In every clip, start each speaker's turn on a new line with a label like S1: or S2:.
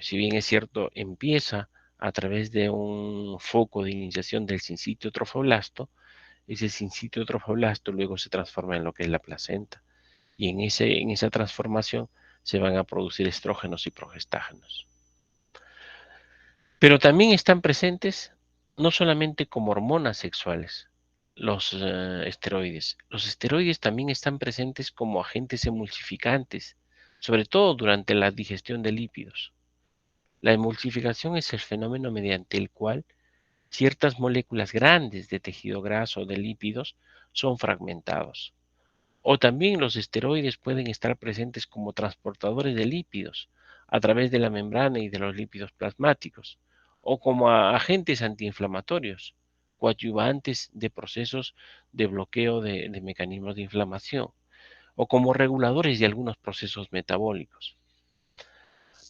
S1: Si bien es cierto, empieza a través de un foco de iniciación del sincitio trofoblasto, ese sincitio trofoblasto luego se transforma en lo que es la placenta. Y en esa transformación se van a producir estrógenos y progestágenos. Pero también están presentes no solamente como hormonas sexuales, los esteroides. Los esteroides también están presentes como agentes emulsificantes, sobre todo durante la digestión de lípidos. La emulsificación es el fenómeno mediante el cual ciertas moléculas grandes de tejido graso o de lípidos son fragmentados. O también los esteroides pueden estar presentes como transportadores de lípidos a través de la membrana y de los lípidos plasmáticos, o como agentes antiinflamatorios, coadyuvantes de procesos de bloqueo de mecanismos de inflamación, o como reguladores de algunos procesos metabólicos.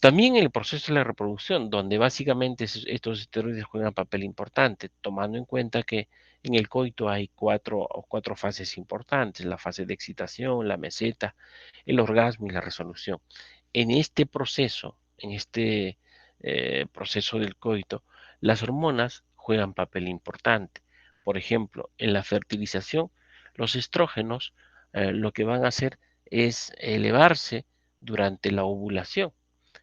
S1: También en el proceso de la reproducción, donde básicamente estos esteroides juegan un papel importante, tomando en cuenta que en el coito hay cuatro fases importantes: la fase de excitación, la meseta, el orgasmo y la resolución. En este proceso del coito, las hormonas juegan papel importante. Por ejemplo, en la fertilización, los estrógenos lo que van a hacer es elevarse durante la ovulación,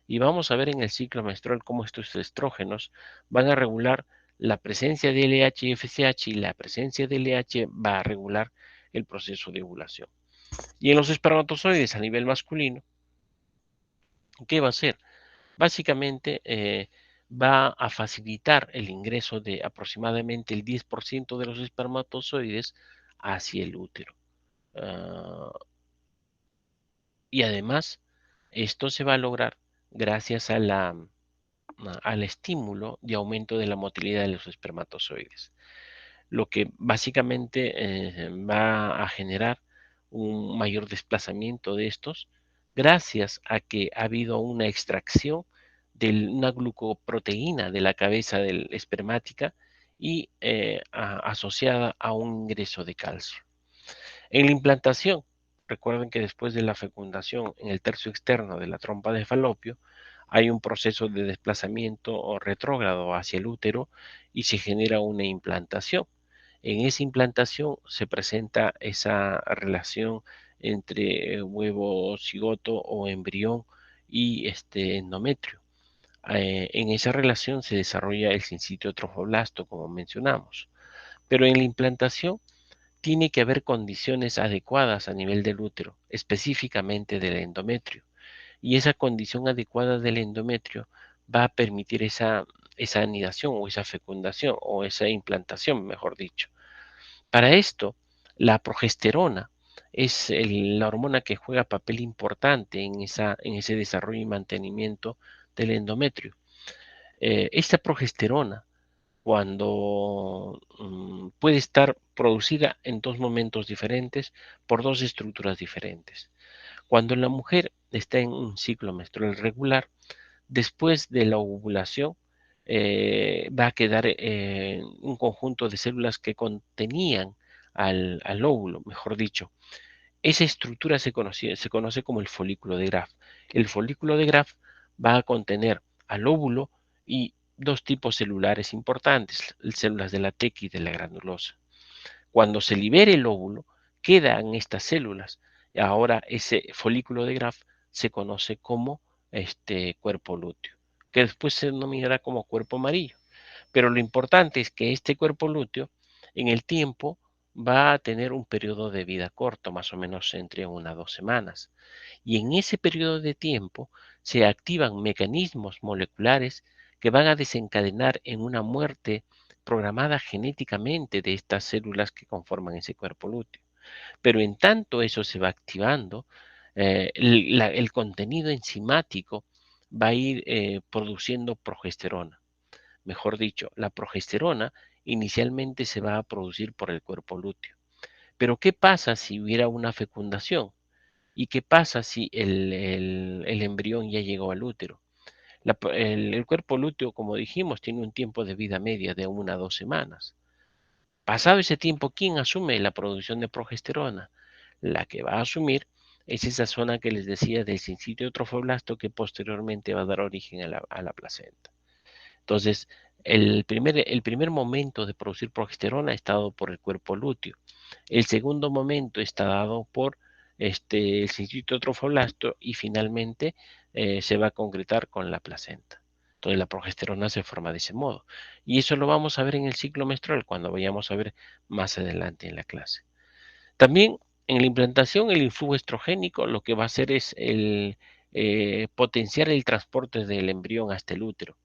S1: y vamos a ver en el ciclo menstrual cómo estos estrógenos van a regular la presencia de LH y FSH, y la presencia de LH va a regular el proceso de ovulación. Y en los espermatozoides a nivel masculino, ¿qué va a hacer? Básicamente va a facilitar el ingreso de aproximadamente el 10% de los espermatozoides hacia el útero. Uh, y además, esto se va a lograr gracias a al estímulo de aumento de la motilidad de los espermatozoides, lo que básicamente va a generar un mayor desplazamiento de estos gracias a que ha habido una extracción de una glucoproteína de la cabeza del espermática y asociada a un ingreso de calcio. En la implantación, recuerden que después de la fecundación en el tercio externo de la trompa de falopio, hay un proceso de desplazamiento o retrógrado hacia el útero y se genera una implantación. En esa implantación se presenta esa relación entre huevo cigoto o embrión y este endometrio. En esa relación se desarrolla el sincitio trofoblasto, como mencionamos. Pero en la implantación tiene que haber condiciones adecuadas a nivel del útero, específicamente del endometrio. Y esa condición adecuada del endometrio va a permitir esa anidación o esa fecundación o esa implantación, mejor dicho. Para esto, la progesterona es la hormona que juega papel importante en ese desarrollo y mantenimiento del endometrio. Esta progesterona, cuando puede estar producida en dos momentos diferentes por dos estructuras diferentes. Cuando la mujer está en un ciclo menstrual regular, después de la ovulación, va a quedar un conjunto de células que contenían al óvulo, mejor dicho. Esa estructura se conoce como el folículo de Graf. El folículo de Graf va a contener al óvulo y dos tipos celulares importantes, células de la teca y de la granulosa. Cuando se libere el óvulo, quedan estas células. Ahora ese folículo de Graf se conoce como cuerpo lúteo, que después se denominará como cuerpo amarillo. Pero lo importante es que este cuerpo lúteo en el tiempo va a tener un periodo de vida corto, más o menos entre 1 a 2 semanas. Y en ese periodo de tiempo se activan mecanismos moleculares que van a desencadenar en una muerte programada genéticamente de estas células que conforman ese cuerpo lúteo. Pero en tanto eso se va activando, el contenido enzimático va a ir produciendo progesterona. Mejor dicho, la progesterona inicialmente se va a producir por el cuerpo lúteo. Pero ¿qué pasa si hubiera una fecundación? ¿Y qué pasa si el embrión ya llegó al útero? El cuerpo lúteo, como dijimos, tiene un tiempo de vida media de 1 a 2 semanas. Pasado ese tiempo, ¿quién asume la producción de progesterona? La que va a asumir es esa zona que les decía del sincitio trofoblasto que posteriormente va a dar origen a la placenta. Entonces, el primer momento de producir progesterona está dado por el cuerpo lúteo. El segundo momento está dado por el sincitio trofoblasto y finalmente se va a concretar con la placenta. Entonces la progesterona se forma de ese modo. Y eso lo vamos a ver en el ciclo menstrual cuando vayamos a ver más adelante en la clase. También en la implantación el influjo estrogénico lo que va a hacer es potenciar el transporte del embrión hasta el útero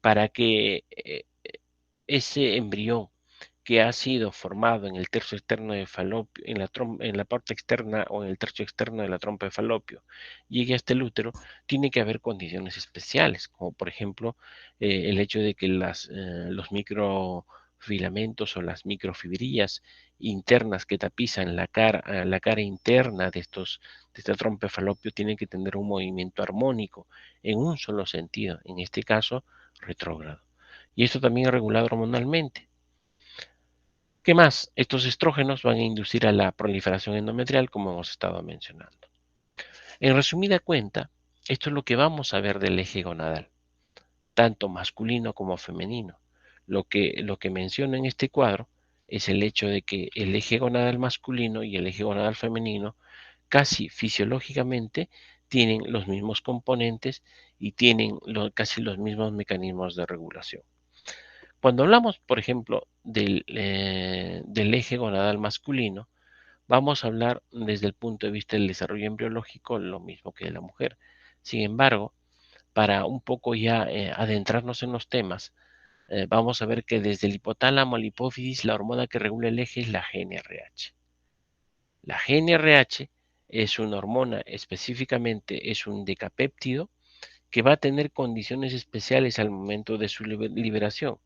S1: para que ese embrión que ha sido formado en el tercio externo de falopio, en la parte externa o en el tercio externo de la trompa de falopio, llegue hasta el útero, tiene que haber condiciones especiales, como por ejemplo el hecho de que los microfilamentos o las microfibrillas internas que tapizan la cara interna de esta trompa de falopio tienen que tener un movimiento armónico en un solo sentido, en este caso retrógrado. Y esto también es regulado hormonalmente. ¿Qué más? Estos estrógenos van a inducir a la proliferación endometrial, como hemos estado mencionando. En resumida cuenta, esto es lo que vamos a ver del eje gonadal, tanto masculino como femenino. Lo que menciono en este cuadro es el hecho de que el eje gonadal masculino y el eje gonadal femenino casi fisiológicamente tienen los mismos componentes y tienen casi los mismos mecanismos de regulación. Cuando hablamos, por ejemplo, del eje gonadal masculino, vamos a hablar desde el punto de vista del desarrollo embriológico lo mismo que de la mujer. Sin embargo, para un poco ya adentrarnos en los temas, vamos a ver que desde el hipotálamo a la hipófisis, la hormona que regula el eje es la GNRH. La GNRH es una hormona, específicamente es un decapéptido, que va a tener condiciones especiales al momento de su liberación,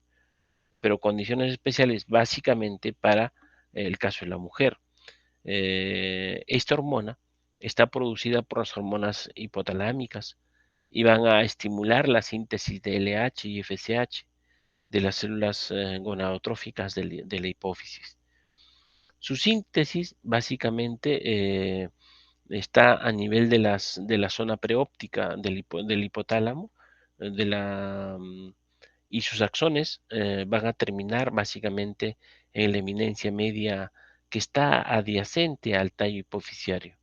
S1: pero condiciones especiales básicamente para el caso de la mujer. Esta hormona está producida por las hormonas hipotalámicas y van a estimular la síntesis de LH y FSH de las células gonadotróficas de la hipófisis. Su síntesis básicamente está a nivel de la zona preóptica del hipotálamo, de la, y sus axones van a terminar básicamente en la eminencia media que está adyacente al tallo hipofisiario.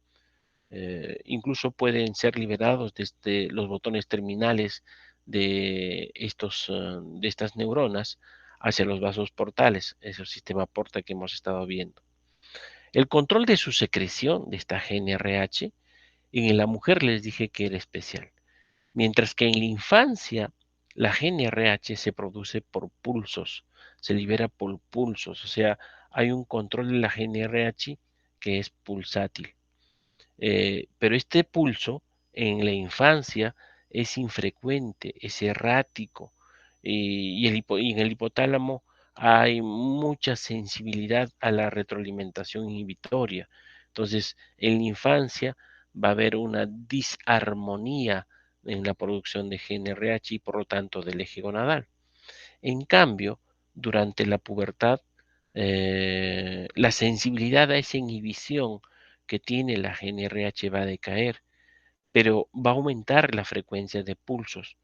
S1: Incluso pueden ser liberados desde los botones terminales de estas neuronas hacia los vasos portales, ese sistema porta que hemos estado viendo. El control de su secreción de esta GNRH en la mujer les dije que era especial, mientras que en la infancia la GNRH se produce por pulsos, se libera por pulsos, o sea, hay un control de la GNRH que es pulsátil. Pero este pulso en la infancia es infrecuente, es errático, y en el hipotálamo hay mucha sensibilidad a la retroalimentación inhibitoria. Entonces, en la infancia va a haber una disarmonía en la producción de GNRH y por lo tanto del eje gonadal. En cambio, durante la pubertad, la sensibilidad a esa inhibición que tiene la GNRH va a decaer, pero va a aumentar la frecuencia de pulsos,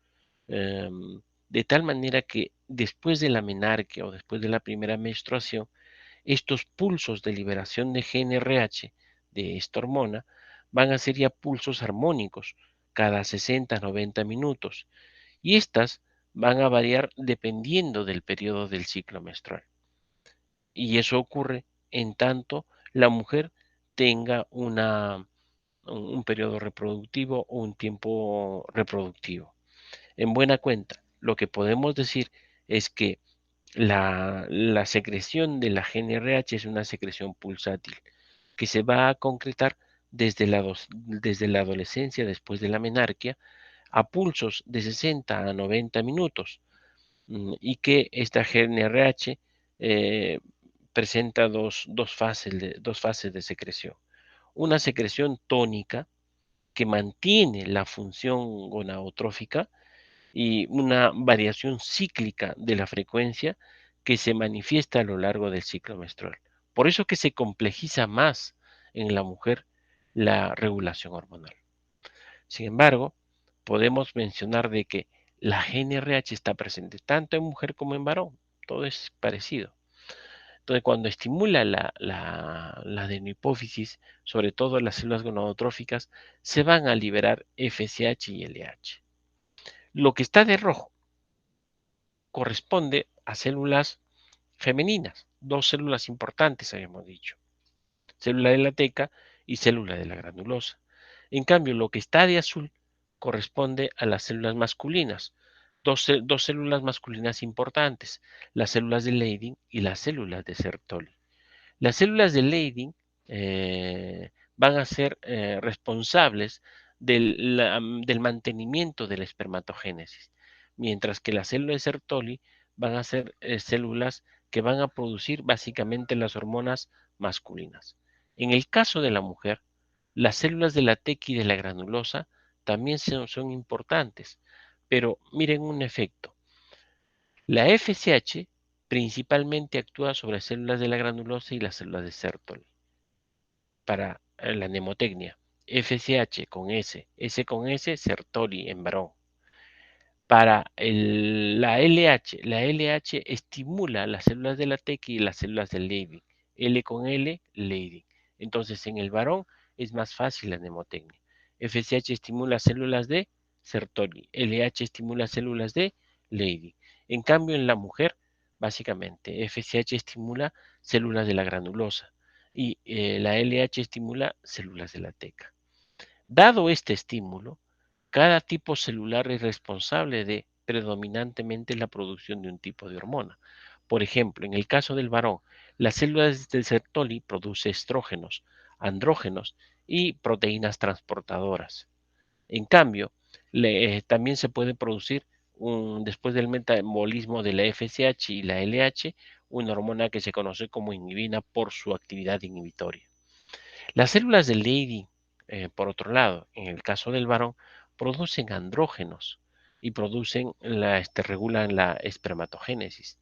S1: de tal manera que después de la menarquia o después de la primera menstruación, estos pulsos de liberación de GNRH de esta hormona van a ser ya pulsos armónicos cada 60-90 minutos y estas van a variar dependiendo del periodo del ciclo menstrual. Y eso ocurre en tanto la mujer tenga un periodo reproductivo o un tiempo reproductivo. En buena cuenta, lo que podemos decir es que la secreción de la GNRH es una secreción pulsátil que se va a concretar desde la adolescencia, después de la menarquia, a pulsos de 60 a 90 minutos y que esta GNRH eh, presenta dos fases de secreción. Una secreción tónica que mantiene la función gonadotrófica y una variación cíclica de la frecuencia que se manifiesta a lo largo del ciclo menstrual. Por eso que se complejiza más en la mujer la regulación hormonal. Sin embargo, podemos mencionar de que la GNRH está presente tanto en mujer como en varón, todo es parecido. Entonces, cuando estimula la adenopófisis, sobre todo las células gonadotróficas, se van a liberar FSH y LH. Lo que está de rojo corresponde a células femeninas, dos células importantes, habíamos dicho, célula de la teca y célula de la granulosa. En cambio, lo que está de azul corresponde a las células masculinas, dos células masculinas importantes, las células de Leydig y las células de Sertoli. Las células de Leydig van a ser responsables del mantenimiento de la espermatogénesis, mientras que las células de Sertoli van a ser células que van a producir básicamente las hormonas masculinas. En el caso de la mujer, las células de la teca y de la granulosa también son importantes, pero miren un efecto. La FSH principalmente actúa sobre células de la granulosa y las células de Sertoli para la mnemotecnia. FSH con S, S con S, Sertoli en varón. Para la LH estimula las células de la teca y las células del Leydig. L con L, Leydig. Entonces, en el varón es más fácil la mnemotecnia. FSH estimula células de Sertoli. LH estimula células de Leydig. En cambio, en la mujer, básicamente, FSH estimula células de la granulosa y la LH estimula células de la teca. Dado este estímulo, cada tipo celular es responsable de predominantemente la producción de un tipo de hormona. Por ejemplo, en el caso del varón, las células de Sertoli producen estrógenos, andrógenos y proteínas transportadoras. En cambio, también se puede producir después del metabolismo de la FSH y la LH, una hormona que se conoce como inhibina por su actividad inhibitoria. Las células de Leydig, por otro lado, en el caso del varón, producen andrógenos y regulan la espermatogénesis.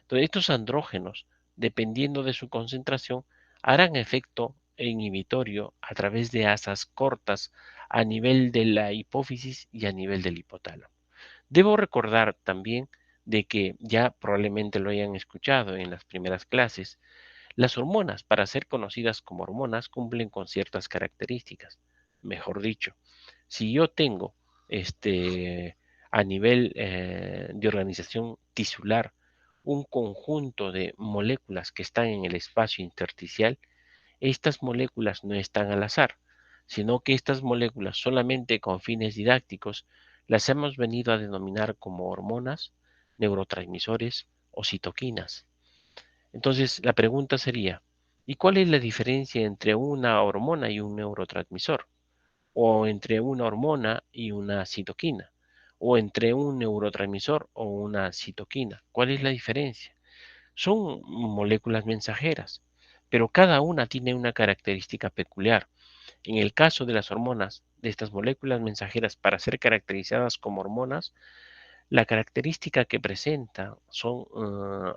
S1: Entonces, estos andrógenos, dependiendo de su concentración, harán efecto inhibitorio a través de asas cortas a nivel de la hipófisis y a nivel del hipotálamo. Debo recordar también de que ya probablemente lo hayan escuchado en las primeras clases, las hormonas, para ser conocidas como hormonas, cumplen con ciertas características. Mejor dicho, si yo tengo a nivel de organización tisular un conjunto de moléculas que están en el espacio intersticial, estas moléculas no están al azar, sino que estas moléculas solamente con fines didácticos las hemos venido a denominar como hormonas, neurotransmisores o citoquinas. Entonces, la pregunta sería, ¿y cuál es la diferencia entre una hormona y un neurotransmisor? ¿O entre una hormona y una citoquina? ¿O entre un neurotransmisor o una citoquina? ¿Cuál es la diferencia? Son moléculas mensajeras, pero cada una tiene una característica peculiar. En el caso de las hormonas, de estas moléculas mensajeras, para ser caracterizadas como hormonas, la característica que presenta son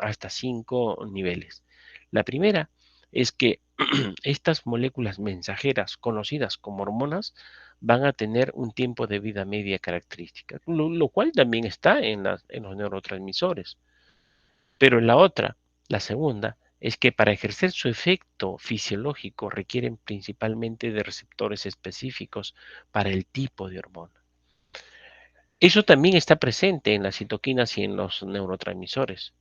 S1: hasta 5 niveles. La primera es que estas moléculas mensajeras conocidas como hormonas van a tener un tiempo de vida media característica, lo cual también está en los neurotransmisores. Pero la otra, la segunda, es que para ejercer su efecto fisiológico requieren principalmente de receptores específicos para el tipo de hormona. Eso también está presente en las citoquinas y en los neurotransmisores.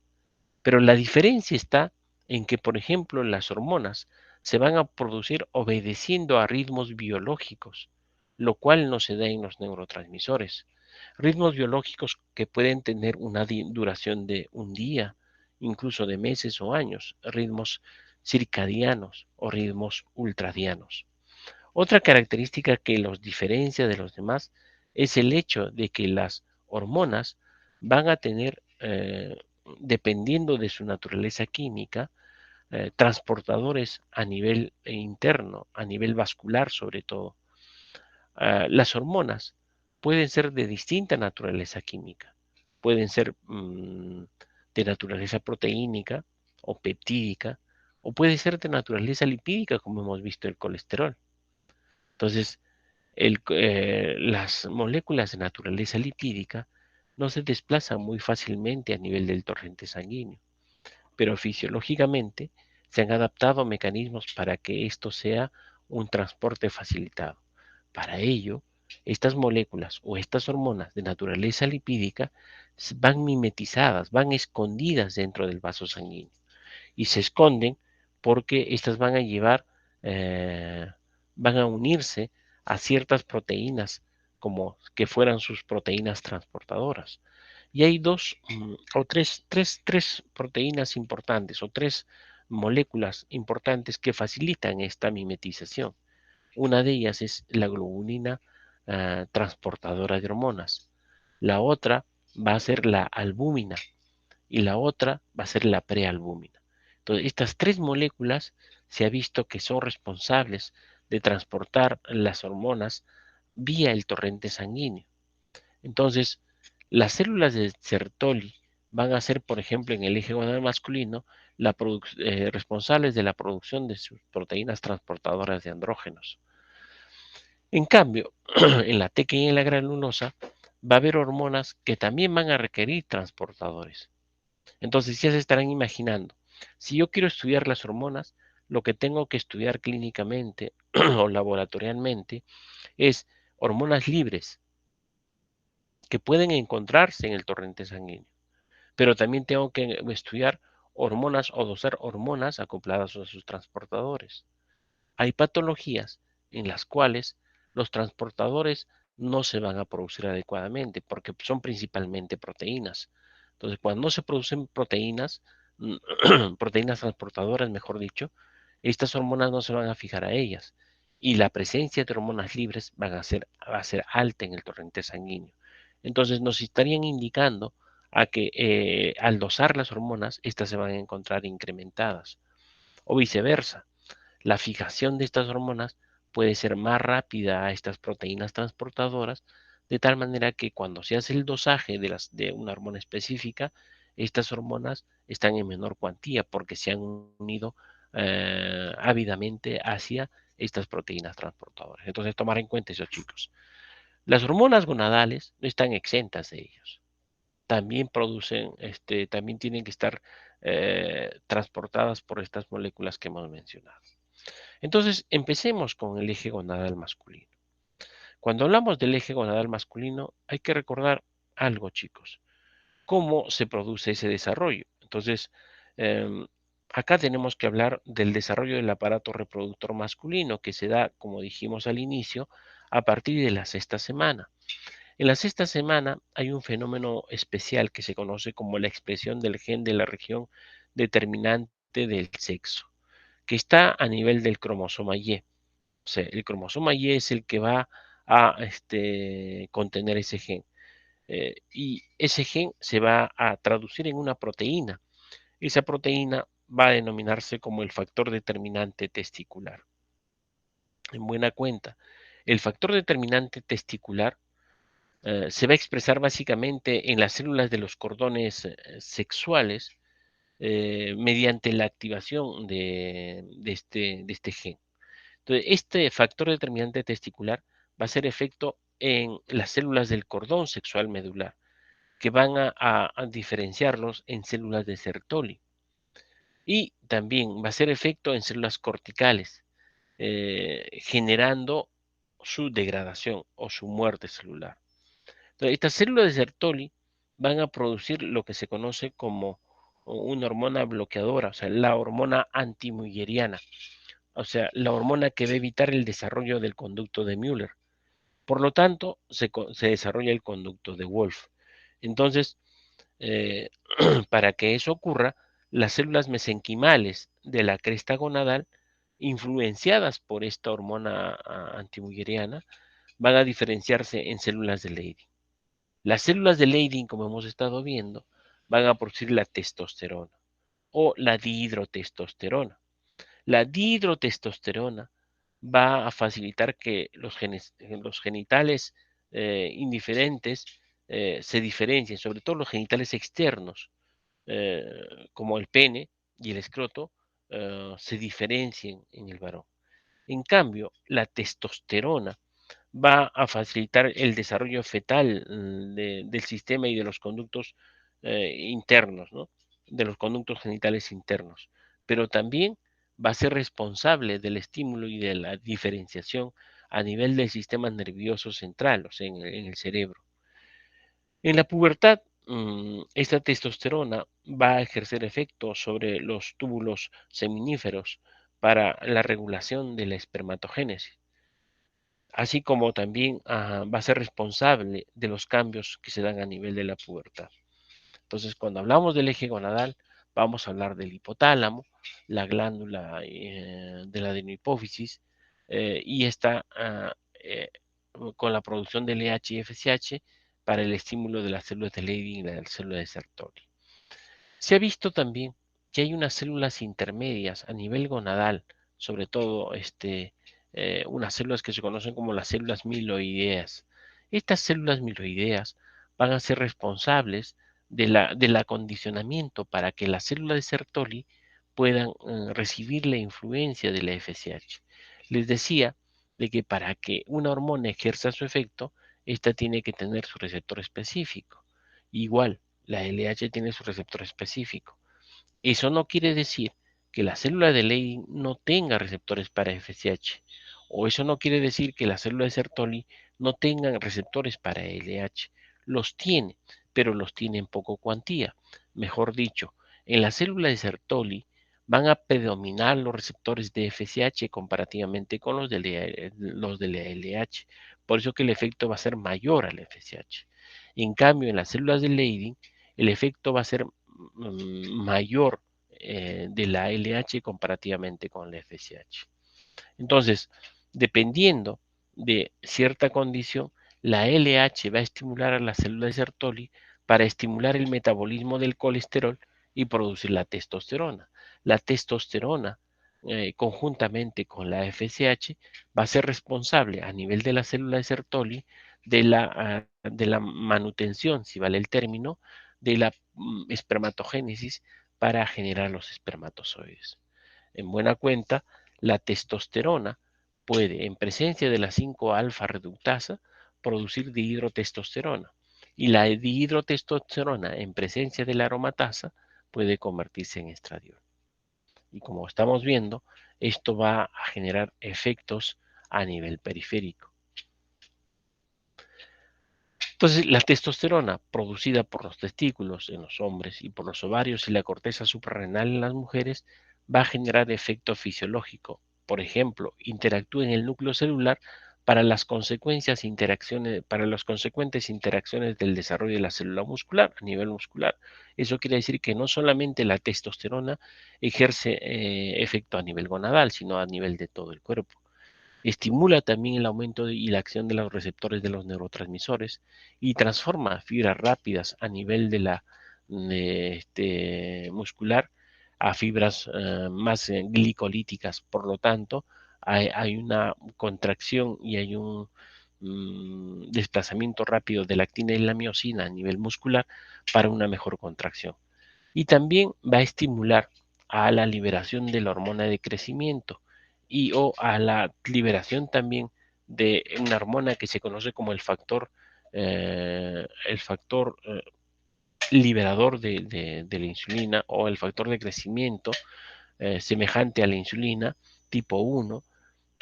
S1: Pero la diferencia está en que, por ejemplo, las hormonas se van a producir obedeciendo a ritmos biológicos, lo cual no se da en los neurotransmisores. Ritmos biológicos que pueden tener una duración de un día, incluso de meses o años, ritmos circadianos o ritmos ultradianos. Otra característica que los diferencia de los demás es el hecho de que las hormonas van a tener, dependiendo de su naturaleza química, transportadores a nivel interno, a nivel vascular sobre todo. Las hormonas pueden ser de distinta naturaleza química, pueden ser de naturaleza proteínica o peptídica, o puede ser de naturaleza lipídica, como hemos visto el colesterol. Entonces, las moléculas de naturaleza lipídica no se desplazan muy fácilmente a nivel del torrente sanguíneo, pero fisiológicamente se han adaptado mecanismos para que esto sea un transporte facilitado. Para ello, estas moléculas o estas hormonas de naturaleza lipídica van mimetizadas, van escondidas dentro del vaso sanguíneo y se esconden porque estas van a llevar, van a unirse a ciertas proteínas como que fueran sus proteínas transportadoras. Y hay dos o tres proteínas importantes o tres moléculas importantes que facilitan esta mimetización. Una de ellas es la globulina transportadora de hormonas. La otra va a ser la albúmina y la otra va a ser la prealbúmina. Entonces, estas tres moléculas se ha visto que son responsables de transportar las hormonas vía el torrente sanguíneo. Entonces, las células de Sertoli van a ser, por ejemplo, en el eje gonadal masculino, responsables de la producción de sus proteínas transportadoras de andrógenos. En cambio, en la teca y en la granulosa va a haber hormonas que también van a requerir transportadores. Entonces ya se estarán imaginando, si yo quiero estudiar las hormonas, lo que tengo que estudiar clínicamente o laboratorialmente es hormonas libres que pueden encontrarse en el torrente sanguíneo, pero también tengo que estudiar hormonas o dosar hormonas acopladas a sus transportadores. Hay patologías en las cuales los transportadores no se van a producir adecuadamente porque son principalmente proteínas. Entonces, cuando no se producen proteínas, proteínas transportadoras, mejor dicho, estas hormonas no se van a fijar a ellas y la presencia de hormonas libres va a ser alta en el torrente sanguíneo. Entonces, nos estarían indicando a que al dosar las hormonas, estas se van a encontrar incrementadas o viceversa. La fijación de estas hormonas puede ser más rápida a estas proteínas transportadoras, de tal manera que cuando se hace el dosaje de una hormona específica, estas hormonas están en menor cuantía porque se han unido ávidamente hacia estas proteínas transportadoras. Entonces, tomar en cuenta eso, chicos. Las hormonas gonadales no están exentas de ellos. También producen, también tienen que estar transportadas por estas moléculas que hemos mencionado. Entonces, empecemos con el eje gonadal masculino. Cuando hablamos del eje gonadal masculino, hay que recordar algo, chicos. ¿Cómo se produce ese desarrollo? Entonces, em, acá tenemos que hablar del desarrollo del aparato reproductor masculino, que se da, como dijimos al inicio, a partir de la sexta semana. En la sexta semana hay un fenómeno especial que se conoce como la expresión del gen de la región determinante del sexo, que está a nivel del cromosoma Y. O sea, el cromosoma Y es el que va a contener ese gen. Y ese gen se va a traducir en una proteína. Esa proteína va a denominarse como el factor determinante testicular. En buena cuenta, el factor determinante testicular se va a expresar básicamente en las células de los cordones sexuales mediante la activación de este gen. Entonces, este factor determinante testicular va a hacer efecto en las células del cordón sexual medular, que van a diferenciarlos en células de Sertoli. Y también va a hacer efecto en células corticales, generando su degradación o su muerte celular. Entonces, estas células de Sertoli van a producir lo que se conoce como una hormona bloqueadora, o sea, la hormona antimulleriana, o sea, la hormona que va a evitar el desarrollo del conducto de Müller. Por lo tanto, se desarrolla el conducto de Wolf. Entonces, eh, para que eso ocurra, las células mesenquimales de la cresta gonadal, influenciadas por esta hormona antimulleriana, van a diferenciarse en células de Leydig. Las células de Leydig, como hemos estado viendo, van a producir la testosterona o la dihidrotestosterona. La dihidrotestosterona va a facilitar que los genitales indiferentes se diferencien, sobre todo los genitales externos, como el pene y el escroto, se diferencien en el varón. En cambio, la testosterona va a facilitar el desarrollo fetal del sistema y de los conductos internos, ¿no? De los conductos genitales internos, pero también va a ser responsable del estímulo y de la diferenciación a nivel del sistema nervioso central, o sea, en el cerebro. En la pubertad, esta testosterona va a ejercer efecto sobre los túbulos seminíferos para la regulación de la espermatogénesis, así como también va a ser responsable de los cambios que se dan a nivel de la pubertad. Entonces, cuando hablamos del eje gonadal, vamos a hablar del hipotálamo, la glándula de la adenohipófisis, y esta con la producción de LH y FSH para el estímulo de las células de Leydig y de la célula de Sertoli. Se ha visto también que hay unas células intermedias a nivel gonadal, sobre todo unas células que se conocen como las células miloideas. Estas células miloideas van a ser responsables del acondicionamiento para que las células de Sertoli puedan recibir la influencia de la FSH. Les decía de que para que una hormona ejerza su efecto, esta tiene que tener su receptor específico. Igual, la LH tiene su receptor específico. Eso no quiere decir que la célula de Leydig no tenga receptores para FSH, o eso no quiere decir que la célula de Sertoli no tengan receptores para LH. Los tiene, pero los tiene en poco cuantía. Mejor dicho, en la célula de Sertoli van a predominar los receptores de FSH comparativamente con los de la LH. Por eso que el efecto va a ser mayor al FSH. En cambio, en las células de Leydig, el efecto va a ser mayor de la LH comparativamente con la FSH. Entonces, dependiendo de cierta condición, la LH va a estimular a las células de Sertoli para estimular el metabolismo del colesterol y producir la testosterona. La testosterona, conjuntamente con la FSH, va a ser responsable a nivel de la célula de Sertoli de la manutención, si vale el término, de la espermatogénesis para generar los espermatozoides. En buena cuenta, la testosterona puede, en presencia de la 5-alfa reductasa, producir dihidrotestosterona. Y la dihidrotestosterona, en presencia de la aromatasa, puede convertirse en estradiol. Y como estamos viendo, esto va a generar efectos a nivel periférico. Entonces, la testosterona producida por los testículos en los hombres y por los ovarios y la corteza suprarrenal en las mujeres va a generar efecto fisiológico. Por ejemplo, interactúa en el núcleo celular para las consecuentes interacciones del desarrollo de la célula muscular a nivel muscular. Eso quiere decir que no solamente la testosterona ejerce efecto a nivel gonadal, sino a nivel de todo el cuerpo. Estimula también el aumento y la acción de los receptores de los neurotransmisores y transforma fibras rápidas a nivel muscular a fibras más glicolíticas. Por lo tanto, hay una contracción y hay un desplazamiento rápido de la actina y la miosina a nivel muscular para una mejor contracción. Y también va a estimular a la liberación de la hormona de crecimiento y o a la liberación también de una hormona que se conoce como el factor liberador de la insulina o el factor de crecimiento semejante a la insulina tipo 1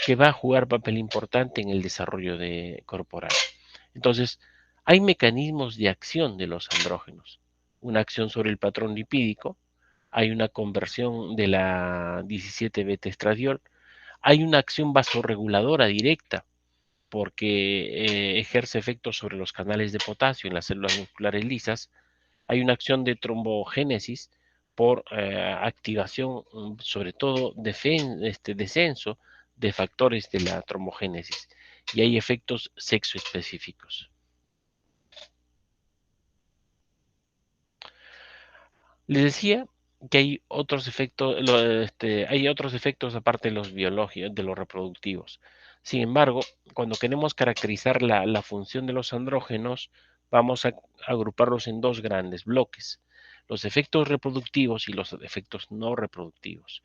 S1: que va a jugar papel importante en el desarrollo corporal. Entonces, hay mecanismos de acción de los andrógenos. Una acción sobre el patrón lipídico, hay una conversión de la 17-beta estradiol, hay una acción vasorreguladora directa porque ejerce efectos sobre los canales de potasio en las células musculares lisas, hay una acción de trombogénesis por activación, sobre todo descenso de factores de la trombogénesis y hay efectos sexoespecíficos. Les decía que hay otros efectos aparte de los biológicos, de los reproductivos. Sin embargo, cuando queremos caracterizar la función de los andrógenos, vamos a agruparlos en dos grandes bloques, los efectos reproductivos y los efectos no reproductivos.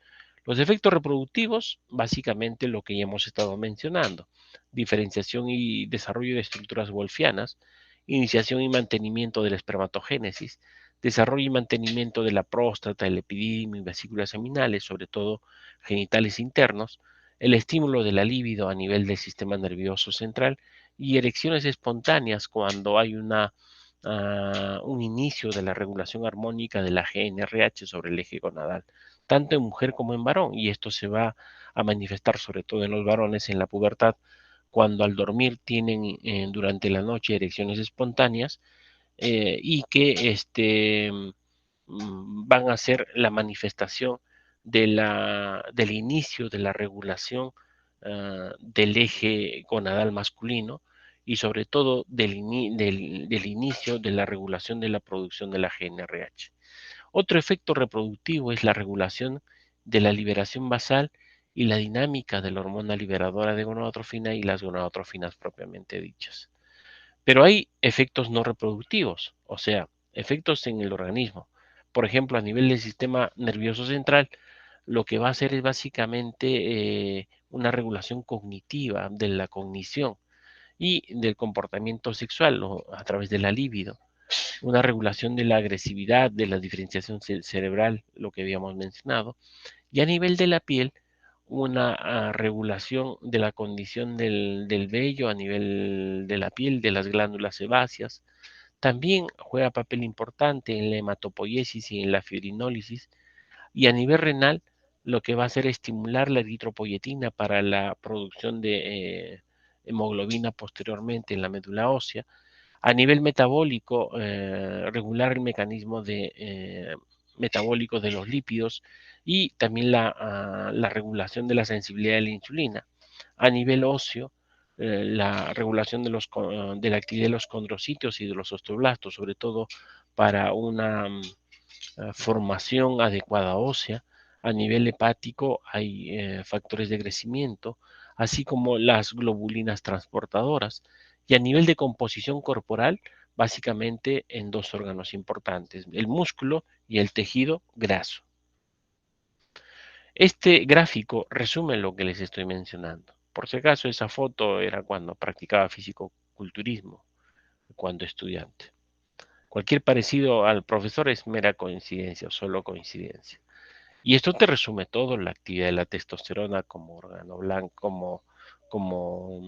S1: Los efectos reproductivos, básicamente lo que ya hemos estado mencionando, diferenciación y desarrollo de estructuras wolfianas, iniciación y mantenimiento de la espermatogénesis, desarrollo y mantenimiento de la próstata, el epididio y vesículas seminales, sobre todo genitales internos, el estímulo de la libido a nivel del sistema nervioso central y erecciones espontáneas cuando hay un inicio de la regulación armónica de la GnRH sobre el eje gonadal, tanto en mujer como en varón, y esto se va a manifestar sobre todo en los varones en la pubertad, cuando al dormir tienen durante la noche erecciones espontáneas y que van a ser la manifestación del inicio de la regulación del eje gonadal masculino y sobre todo del inicio de la regulación de la producción de la GnRH. Otro efecto reproductivo es la regulación de la liberación basal y la dinámica de la hormona liberadora de gonadotrofina y las gonadotrofinas propiamente dichas. Pero hay efectos no reproductivos, o sea, efectos en el organismo. Por ejemplo, a nivel del sistema nervioso central, lo que va a hacer es básicamente una regulación cognitiva de la cognición y del comportamiento sexual a través de la libido, una regulación de la agresividad, de la diferenciación cerebral, lo que habíamos mencionado, y a nivel de la piel, una regulación de la condición del vello a nivel de la piel, de las glándulas sebáceas. También juega papel importante en la hematopoiesis y en la fibrinólisis. Y a nivel renal, lo que va a hacer es estimular la eritropoyetina para la producción de hemoglobina posteriormente en la médula ósea. A nivel metabólico, regular el mecanismo metabólico de los lípidos y también la regulación de la sensibilidad de la insulina. A nivel óseo, la regulación de la actividad de los condrocitos y de los osteoblastos, sobre todo para una formación adecuada ósea. A nivel hepático hay factores de crecimiento, así como las globulinas transportadoras. Y a nivel de composición corporal, básicamente en dos órganos importantes, el músculo y el tejido graso. Este gráfico resume lo que les estoy mencionando. Por si acaso, esa foto era cuando practicaba físico-culturismo, cuando estudiante. Cualquier parecido al profesor es mera coincidencia o solo coincidencia. Y esto te resume todo, la actividad de la testosterona como órgano blanco, como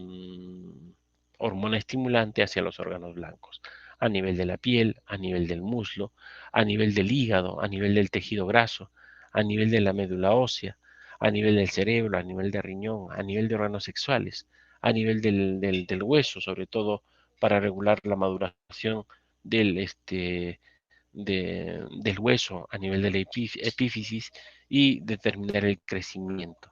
S1: hormona estimulante hacia los órganos blancos, a nivel de la piel, a nivel del muslo, a nivel del hígado, a nivel del tejido graso, a nivel de la médula ósea, a nivel del cerebro, a nivel de riñón, a nivel de órganos sexuales, a nivel del hueso, sobre todo para regular la maduración del, del hueso a nivel de la epífisis y determinar el crecimiento.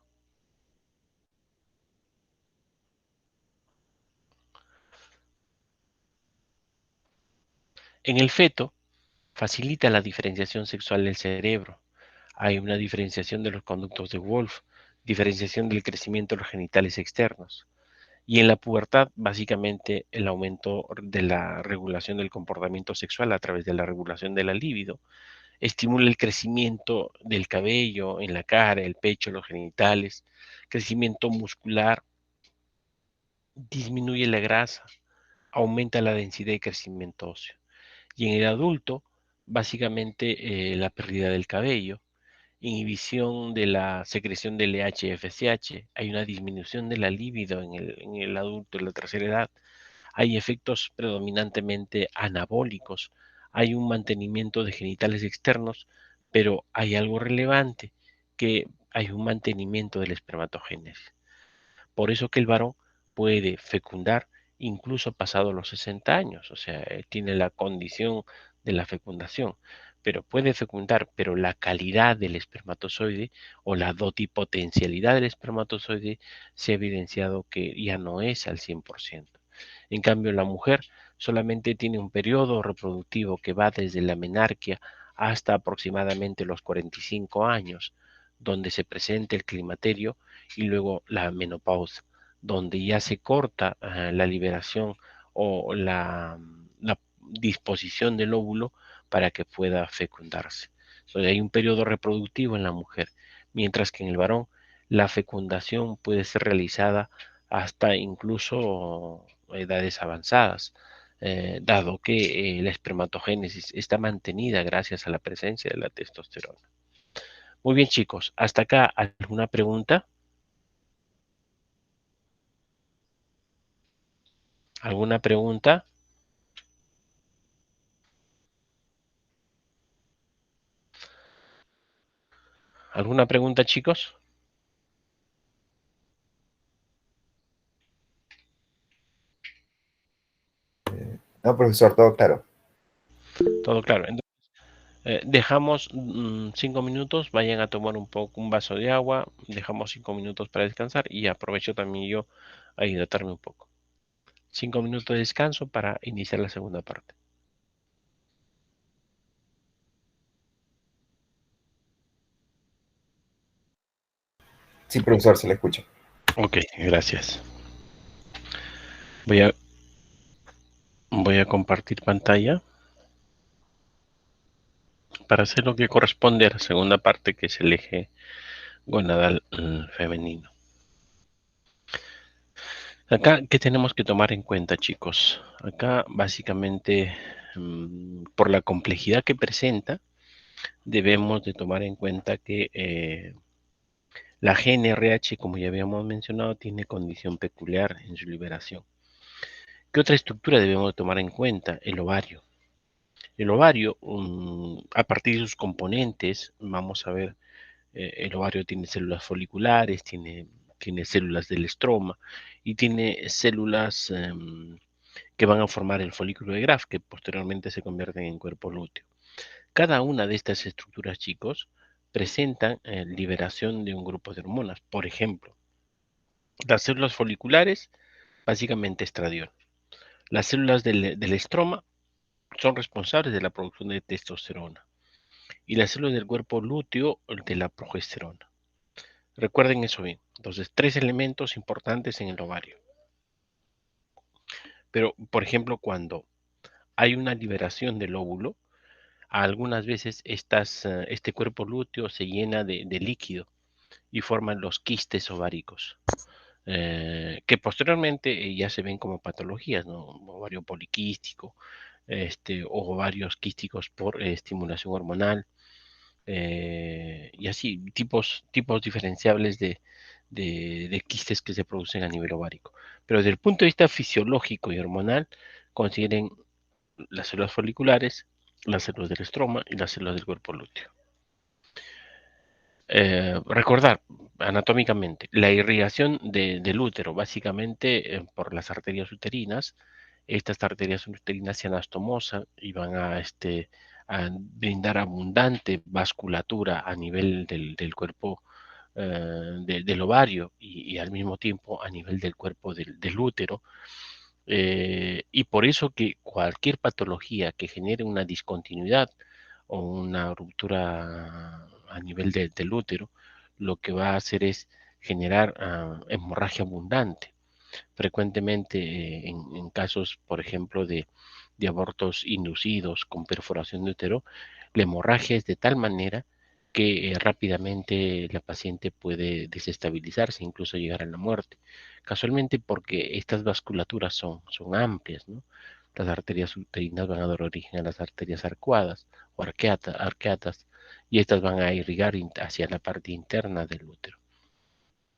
S1: En el feto, facilita la diferenciación sexual del cerebro. Hay una diferenciación de los conductos de Wolf, diferenciación del crecimiento de los genitales externos. Y en la pubertad, básicamente, el aumento de la regulación del comportamiento sexual a través de la regulación de la libido estimula el crecimiento del cabello en la cara, el pecho, los genitales, crecimiento muscular, disminuye la grasa, aumenta la densidad y crecimiento óseo. Y en el adulto, básicamente la pérdida del cabello, inhibición de la secreción del LH-FSH, hay una disminución de la libido en el adulto en la tercera edad, hay efectos predominantemente anabólicos, hay un mantenimiento de genitales externos, pero hay algo relevante, que hay un mantenimiento del espermatogénesis. Por eso que el varón puede fecundar incluso pasado los 60 años, o sea, tiene la condición de la fecundación, pero puede fecundar, pero la calidad del espermatozoide o la dotipotencialidad del espermatozoide se ha evidenciado que ya no es al 100%. En cambio, la mujer solamente tiene un periodo reproductivo que va desde la menarquia hasta aproximadamente los 45 años, donde se presenta el climaterio y luego la menopausa, donde ya se corta la liberación o la disposición del óvulo para que pueda fecundarse. Entonces hay un periodo reproductivo en la mujer, mientras que en el varón la fecundación puede ser realizada hasta incluso edades avanzadas, dado que la espermatogénesis está mantenida gracias a la presencia de la testosterona. Muy bien, chicos, hasta acá, ¿alguna pregunta? ¿Alguna pregunta? ¿Alguna pregunta, chicos?
S2: No, profesor, todo claro.
S1: Todo claro. Dejamos 5 minutos, vayan a tomar un vaso de agua, dejamos 5 minutos para descansar y aprovecho también yo a hidratarme un poco. 5 minutos de descanso para iniciar la segunda parte.
S2: Sí, profesor, se le escucha.
S1: Ok, gracias. Voy a, voy a compartir pantalla para hacer lo que corresponde a la segunda parte, que es el eje gonadal femenino. Acá, ¿qué tenemos que tomar en cuenta, chicos? Acá, básicamente, por la complejidad que presenta, debemos de tomar en cuenta que la GNRH, como ya habíamos mencionado, tiene condición peculiar en su liberación. ¿Qué otra estructura debemos de tomar en cuenta? El ovario. El ovario, a partir de sus componentes, vamos a ver, el ovario tiene células foliculares, tiene células del estroma y tiene células que van a formar el folículo de Graf, que posteriormente se convierten en cuerpo lúteo. Cada una de estas estructuras, chicos, presentan liberación de un grupo de hormonas. Por ejemplo, las células foliculares, básicamente estradiol. Las células del estroma son responsables de la producción de testosterona y las células del cuerpo lúteo de la progesterona. Recuerden eso bien. Entonces, tres elementos importantes en el ovario. Pero, por ejemplo, cuando hay una liberación del óvulo, algunas veces este cuerpo lúteo se llena de líquido y forman los quistes ováricos, que posteriormente ya se ven como patologías, ¿no? Ovario poliquístico, o ovarios quísticos por estimulación hormonal, y así, tipos diferenciables de quistes que se producen a nivel ovárico. Pero desde el punto de vista fisiológico y hormonal, consideren las células foliculares, las células del estroma y las células del cuerpo lúteo. Recordar anatómicamente, la irrigación del útero, básicamente por las arterias uterinas. Estas arterias uterinas se anastomosan y van a brindar abundante vasculatura a nivel del cuerpo del ovario y al mismo tiempo a nivel del cuerpo del útero. Y por eso que cualquier patología que genere una discontinuidad o una ruptura a nivel del útero, lo que va a hacer es generar hemorragia abundante. Frecuentemente en casos, por ejemplo, de abortos inducidos con perforación de útero, la hemorragia es de tal manera que rápidamente la paciente puede desestabilizarse, incluso llegar a la muerte. Casualmente porque estas vasculaturas son amplias, ¿no? Las arterias uterinas van a dar origen a las arterias arcuadas o arqueatas, y estas van a irrigar hacia la parte interna del útero.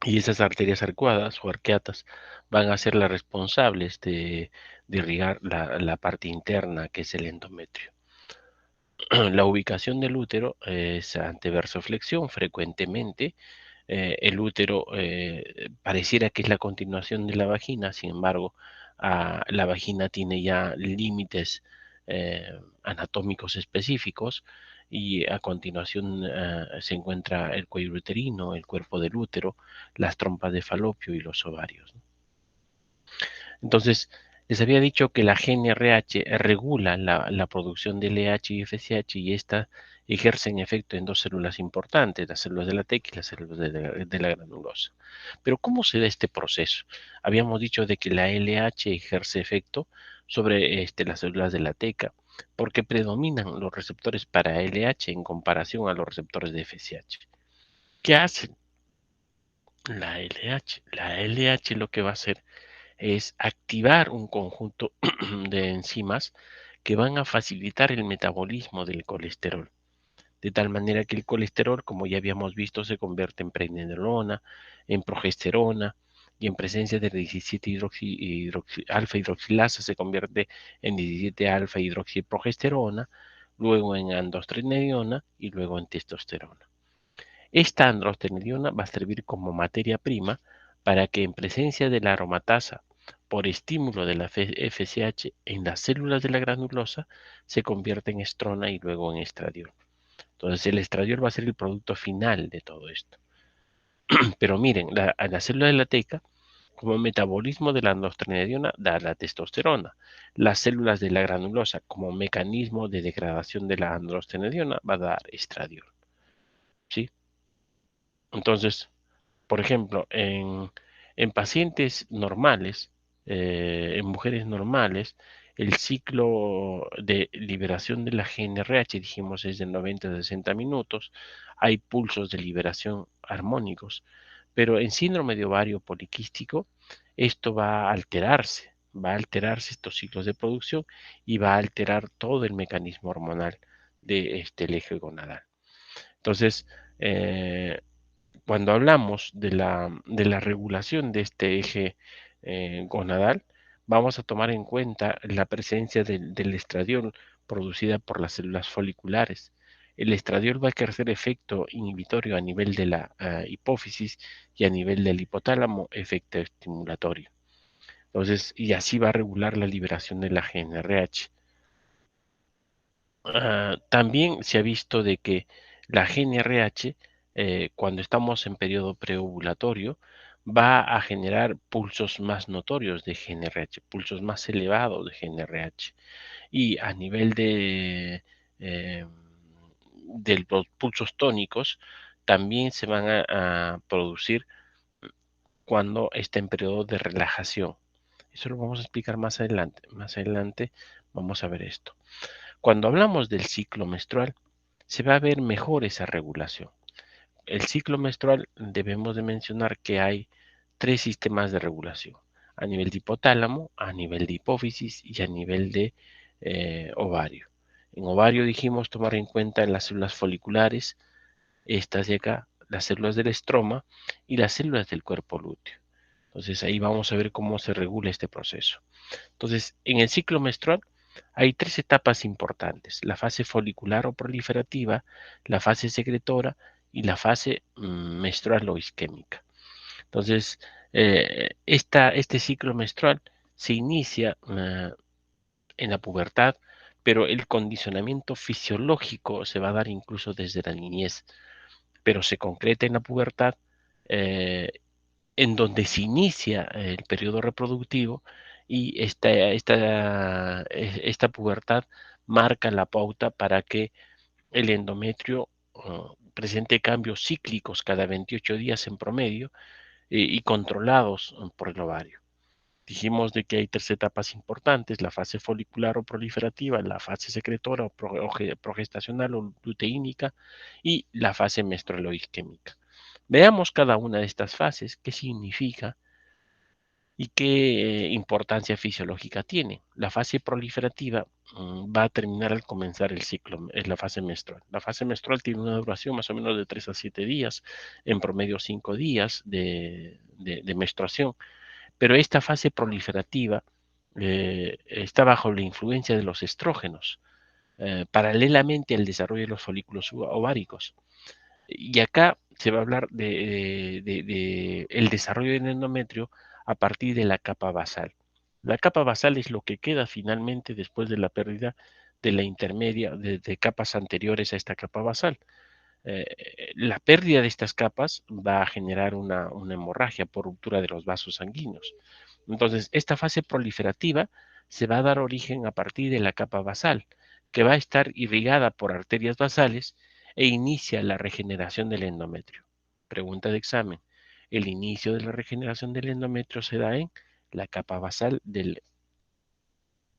S1: Y esas arterias arcuadas o arqueatas van a ser las responsables de irrigar la parte interna, que es el endometrio. La ubicación del útero es ante flexión frecuentemente. El útero pareciera que es la continuación de la vagina, sin embargo, la vagina tiene ya límites anatómicos específicos y a continuación se encuentra el cuello uterino, el cuerpo del útero, las trompas de falopio y los ovarios, ¿no? Entonces, les había dicho que la GNRH regula la producción de LH y FSH y esta ejercen efecto en dos células importantes, las células de la teca y las células de la granulosa. Pero ¿cómo se da este proceso? Habíamos dicho de que la LH ejerce efecto sobre las células de la teca porque predominan los receptores para LH en comparación a los receptores de FSH. ¿Qué hace la LH? La LH lo que va a hacer es activar un conjunto de enzimas que van a facilitar el metabolismo del colesterol, de tal manera que el colesterol, como ya habíamos visto, se convierte en pregnenolona, en progesterona, y en presencia de 17 alfa hidroxilasa se convierte en 17 alfa hidroxiprogesterona, luego en androstenediona y luego en testosterona. Esta androstenediona va a servir como materia prima para que en presencia de la aromatasa por estímulo de la FSH en las células de la granulosa se convierta en estrona y luego en estradiol. Entonces el estradiol va a ser el producto final de todo esto. Pero miren, a la célula de la teca, como metabolismo de la androstenediona, da la testosterona. Las células de la granulosa, como mecanismo de degradación de la androstenediona, va a dar estradiol. ¿Sí? Entonces, por ejemplo, en pacientes normales, en mujeres normales, el ciclo de liberación de la GnRH, dijimos, es de 90 a 60 minutos. Hay pulsos de liberación armónicos, pero en síndrome de ovario poliquístico, esto va a alterarse estos ciclos de producción y va a alterar todo el mecanismo hormonal de el eje gonadal. Entonces, eh, cuando hablamos de la regulación de este eje gonadal, vamos a tomar en cuenta la presencia del estradiol producida por las células foliculares. El estradiol va a ejercer efecto inhibitorio a nivel de la hipófisis y a nivel del hipotálamo, efecto estimulatorio. Entonces, y así va a regular la liberación de la GnRH. También se ha visto de que la GnRH, cuando estamos en periodo preovulatorio, va a generar pulsos más notorios de GnRH, pulsos más elevados de GnRH. Y a nivel eh, de los pulsos tónicos, también se van a producir cuando está en periodo de relajación. Eso lo vamos a explicar más adelante. Más adelante vamos a ver esto. Cuando hablamos del ciclo menstrual, se va a ver mejor esa regulación. El ciclo menstrual debemos de mencionar que hay tres sistemas de regulación, a nivel de hipotálamo, a nivel de hipófisis y a nivel de ovario. En ovario dijimos tomar en cuenta las células foliculares, estas de acá, las células del estroma y las células del cuerpo lúteo. Entonces ahí vamos a ver cómo se regula este proceso. Entonces, en el ciclo menstrual hay tres etapas importantes: la fase folicular o proliferativa, la fase secretora y la fase menstrual o isquémica. Entonces, este ciclo menstrual se inicia en la pubertad, pero el condicionamiento fisiológico se va a dar incluso desde la niñez, pero se concreta en la pubertad, eh, en donde se inicia el periodo reproductivo, y esta pubertad marca la pauta para que el endometrio presente cambios cíclicos cada 28 días en promedio, y controlados por el ovario. Dijimos de que hay tres etapas importantes: la fase folicular o proliferativa, la fase secretora o progestacional o luteínica y la fase menstrual o isquémica. Veamos cada una de estas fases, qué significa y qué importancia fisiológica tiene. La fase proliferativa va a terminar al comenzar el ciclo, es la fase menstrual. La fase menstrual tiene una duración más o menos de 3 a 7 días, en promedio 5 días de menstruación, pero esta fase proliferativa está bajo la influencia de los estrógenos, paralelamente al desarrollo de los folículos ováricos. Y acá se va a hablar de el desarrollo del endometrio a partir de la capa basal. La capa basal es lo que queda finalmente después de la pérdida de la intermedia, de capas anteriores a esta capa basal. La pérdida de estas capas va a generar una hemorragia por ruptura de los vasos sanguíneos. Entonces, esta fase proliferativa se va a dar origen a partir de la capa basal, que va a estar irrigada por arterias basales e inicia la regeneración del endometrio. Pregunta de examen: el inicio de la regeneración del endometrio se da en la capa basal del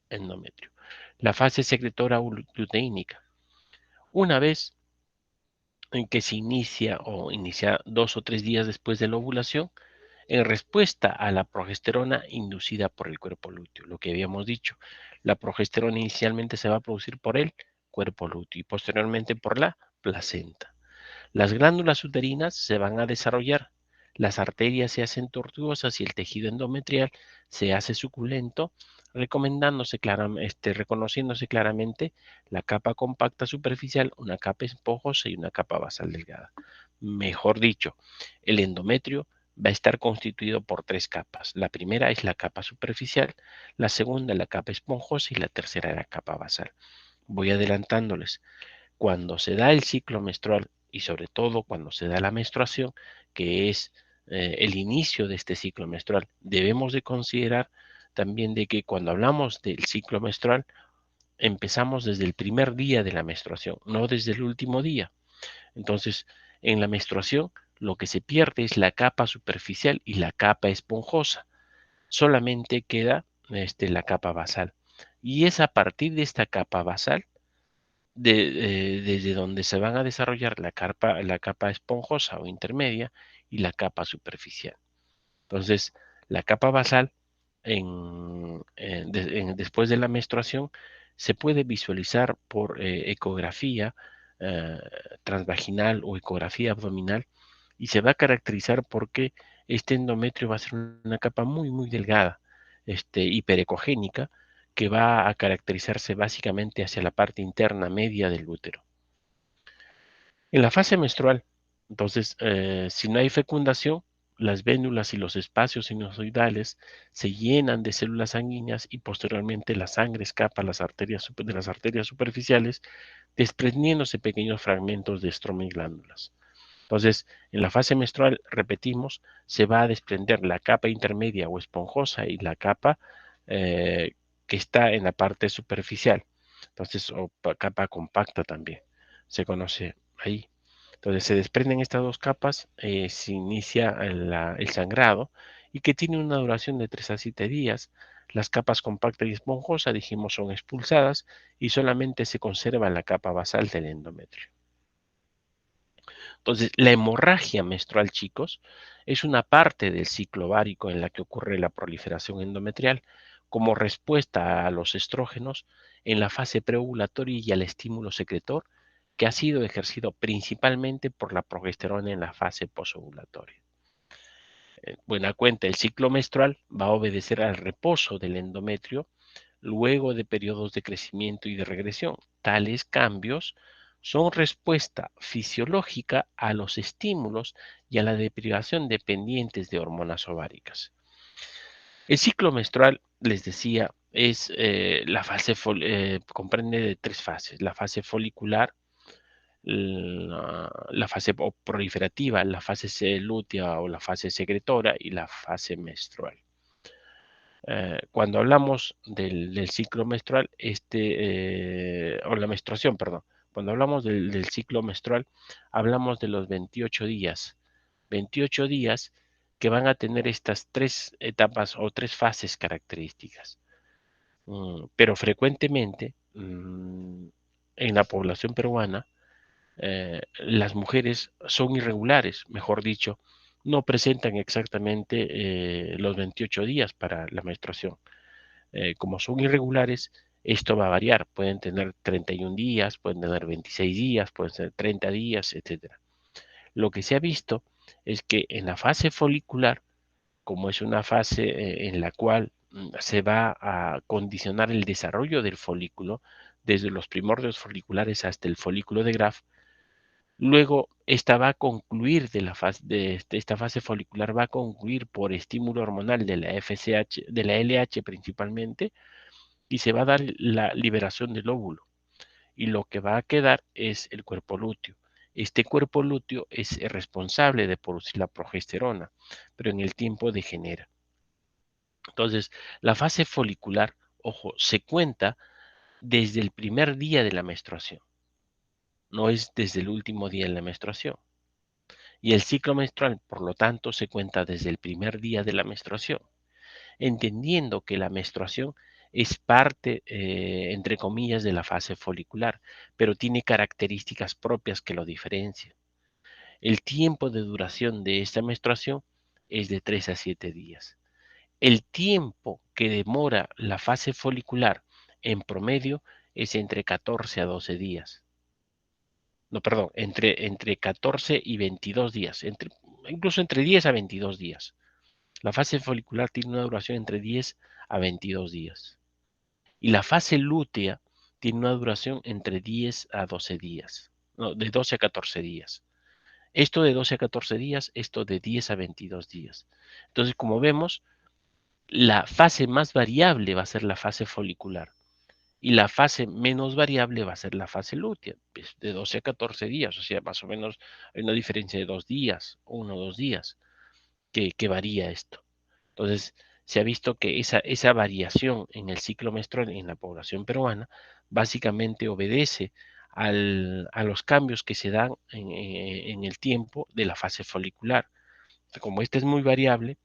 S1: endometrio. La fase secretora luteínica. Una vez en que se inicia o inicia 2 o 3 días después de la ovulación, en respuesta a la progesterona inducida por el cuerpo lúteo. Lo que habíamos dicho, la progesterona inicialmente se va a producir por el cuerpo lúteo y posteriormente por la placenta. Las glándulas uterinas se van a desarrollar, las arterias se hacen tortuosas y el tejido endometrial se hace suculento, reconociéndose claramente la capa compacta superficial, una capa esponjosa y una capa basal delgada. Mejor dicho, el endometrio va a estar constituido por 3 capas. La primera es la capa superficial, la segunda la capa esponjosa y la tercera la capa basal. Voy adelantándoles. Cuando se da el ciclo menstrual y sobre todo cuando se da la menstruación, que es el inicio de este ciclo menstrual, debemos de considerar también de que cuando hablamos del ciclo menstrual, empezamos desde el primer día de la menstruación, no desde el último día. Entonces, en la menstruación, lo que se pierde es la capa superficial y la capa esponjosa. Solamente queda la capa basal. Y es a partir de esta capa basal desde donde se van a desarrollar la capa esponjosa o intermedia y la capa superficial. Entonces, la capa basal, después de la menstruación, se puede visualizar por ecografía eh, transvaginal o ecografía abdominal y se va a caracterizar porque este endometrio va a ser una capa muy, muy delgada, hiperecogénica, que va a caracterizarse básicamente hacia la parte interna media del útero. En la fase menstrual, entonces, si no hay fecundación, las vénulas y los espacios sinusoidales se llenan de células sanguíneas y posteriormente la sangre escapa a de las arterias superficiales, desprendiéndose pequeños fragmentos de estroma y glándulas. Entonces, en la fase menstrual, repetimos, se va a desprender la capa intermedia o esponjosa y la capa eh, que está en la parte superficial. Entonces, capa compacta también se conoce ahí. Entonces, se desprenden estas 2 capas, se inicia el sangrado y que tiene una duración de 3 a 7 días. Las capas compacta y esponjosa, dijimos, son expulsadas y solamente se conserva la capa basal del endometrio. Entonces, la hemorragia menstrual, chicos, es una parte del ciclo ovárico en la que ocurre la proliferación endometrial como respuesta a los estrógenos en la fase preovulatoria y al estímulo secretor que ha sido ejercido principalmente por la progesterona en la fase posovulatoria. Buena cuenta, el ciclo menstrual va a obedecer al reposo del endometrio luego de periodos de crecimiento y de regresión. Tales cambios son respuesta fisiológica a los estímulos y a la deprivación dependientes de hormonas ováricas. El ciclo menstrual, les decía, es comprende de 3 fases: la fase folicular, la fase proliferativa, la fase lútea o la fase secretora y la fase menstrual. Cuando hablamos del ciclo menstrual, o la menstruación, perdón, cuando hablamos del ciclo menstrual, hablamos de los 28 días, 28 días que van a tener estas 3 etapas o 3 fases características. Pero frecuentemente en la población peruana, las mujeres son irregulares, mejor dicho, no presentan exactamente los 28 días para la menstruación. Como son irregulares, esto va a variar. Pueden tener 31 días, pueden tener 26 días, pueden tener 30 días, etcétera. Lo que se ha visto es que en la fase folicular, como es una fase en la cual se va a condicionar el desarrollo del folículo, desde los primordios foliculares hasta el folículo de Graf, luego esta va a concluir esta fase folicular va a concluir por estímulo hormonal de la FSH, de la LH principalmente, y se va a dar la liberación del óvulo. Y lo que va a quedar es el cuerpo lúteo. Este cuerpo lúteo es responsable de producir la progesterona, pero en el tiempo degenera. Entonces, la fase folicular, ojo, se cuenta desde el primer día de la menstruación, no es desde el último día de la menstruación. Y el ciclo menstrual, por lo tanto, se cuenta desde el primer día de la menstruación, entendiendo que la menstruación es parte, entre comillas, de la fase folicular, pero tiene características propias que lo diferencian. El tiempo de duración de esta menstruación es de 3 a 7 días. El tiempo que demora la fase folicular en promedio es entre 14 a 12 días. No, perdón, entre 14 y 22 días, incluso entre 10 a 22 días. La fase folicular tiene una duración entre 10 a 22 días. Y la fase lútea tiene una duración entre 10 a 12 días, no, de 12 a 14 días. Esto de 12 a 14 días, esto de 10 a 22 días. Entonces, como vemos, la fase más variable va a ser la fase folicular y la fase menos variable va a ser la fase lútea, pues de 12 a 14 días, o sea, más o menos hay una diferencia de 2 días, 1 o 2 días, que varía esto. Entonces, se ha visto que esa variación en el ciclo menstrual en la población peruana básicamente obedece a los cambios que se dan en el tiempo de la fase folicular. Como esta es muy variable,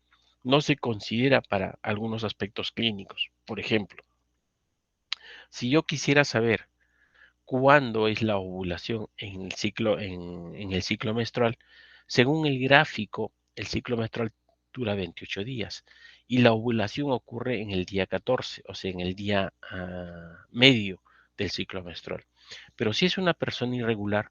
S1: no se considera para algunos aspectos clínicos. Por ejemplo, si yo quisiera saber cuándo es la ovulación en el ciclo menstrual, según el gráfico, el ciclo menstrual dura 28 días y la ovulación ocurre en el día 14, o sea, en el día medio del ciclo menstrual. Pero si es una persona irregular,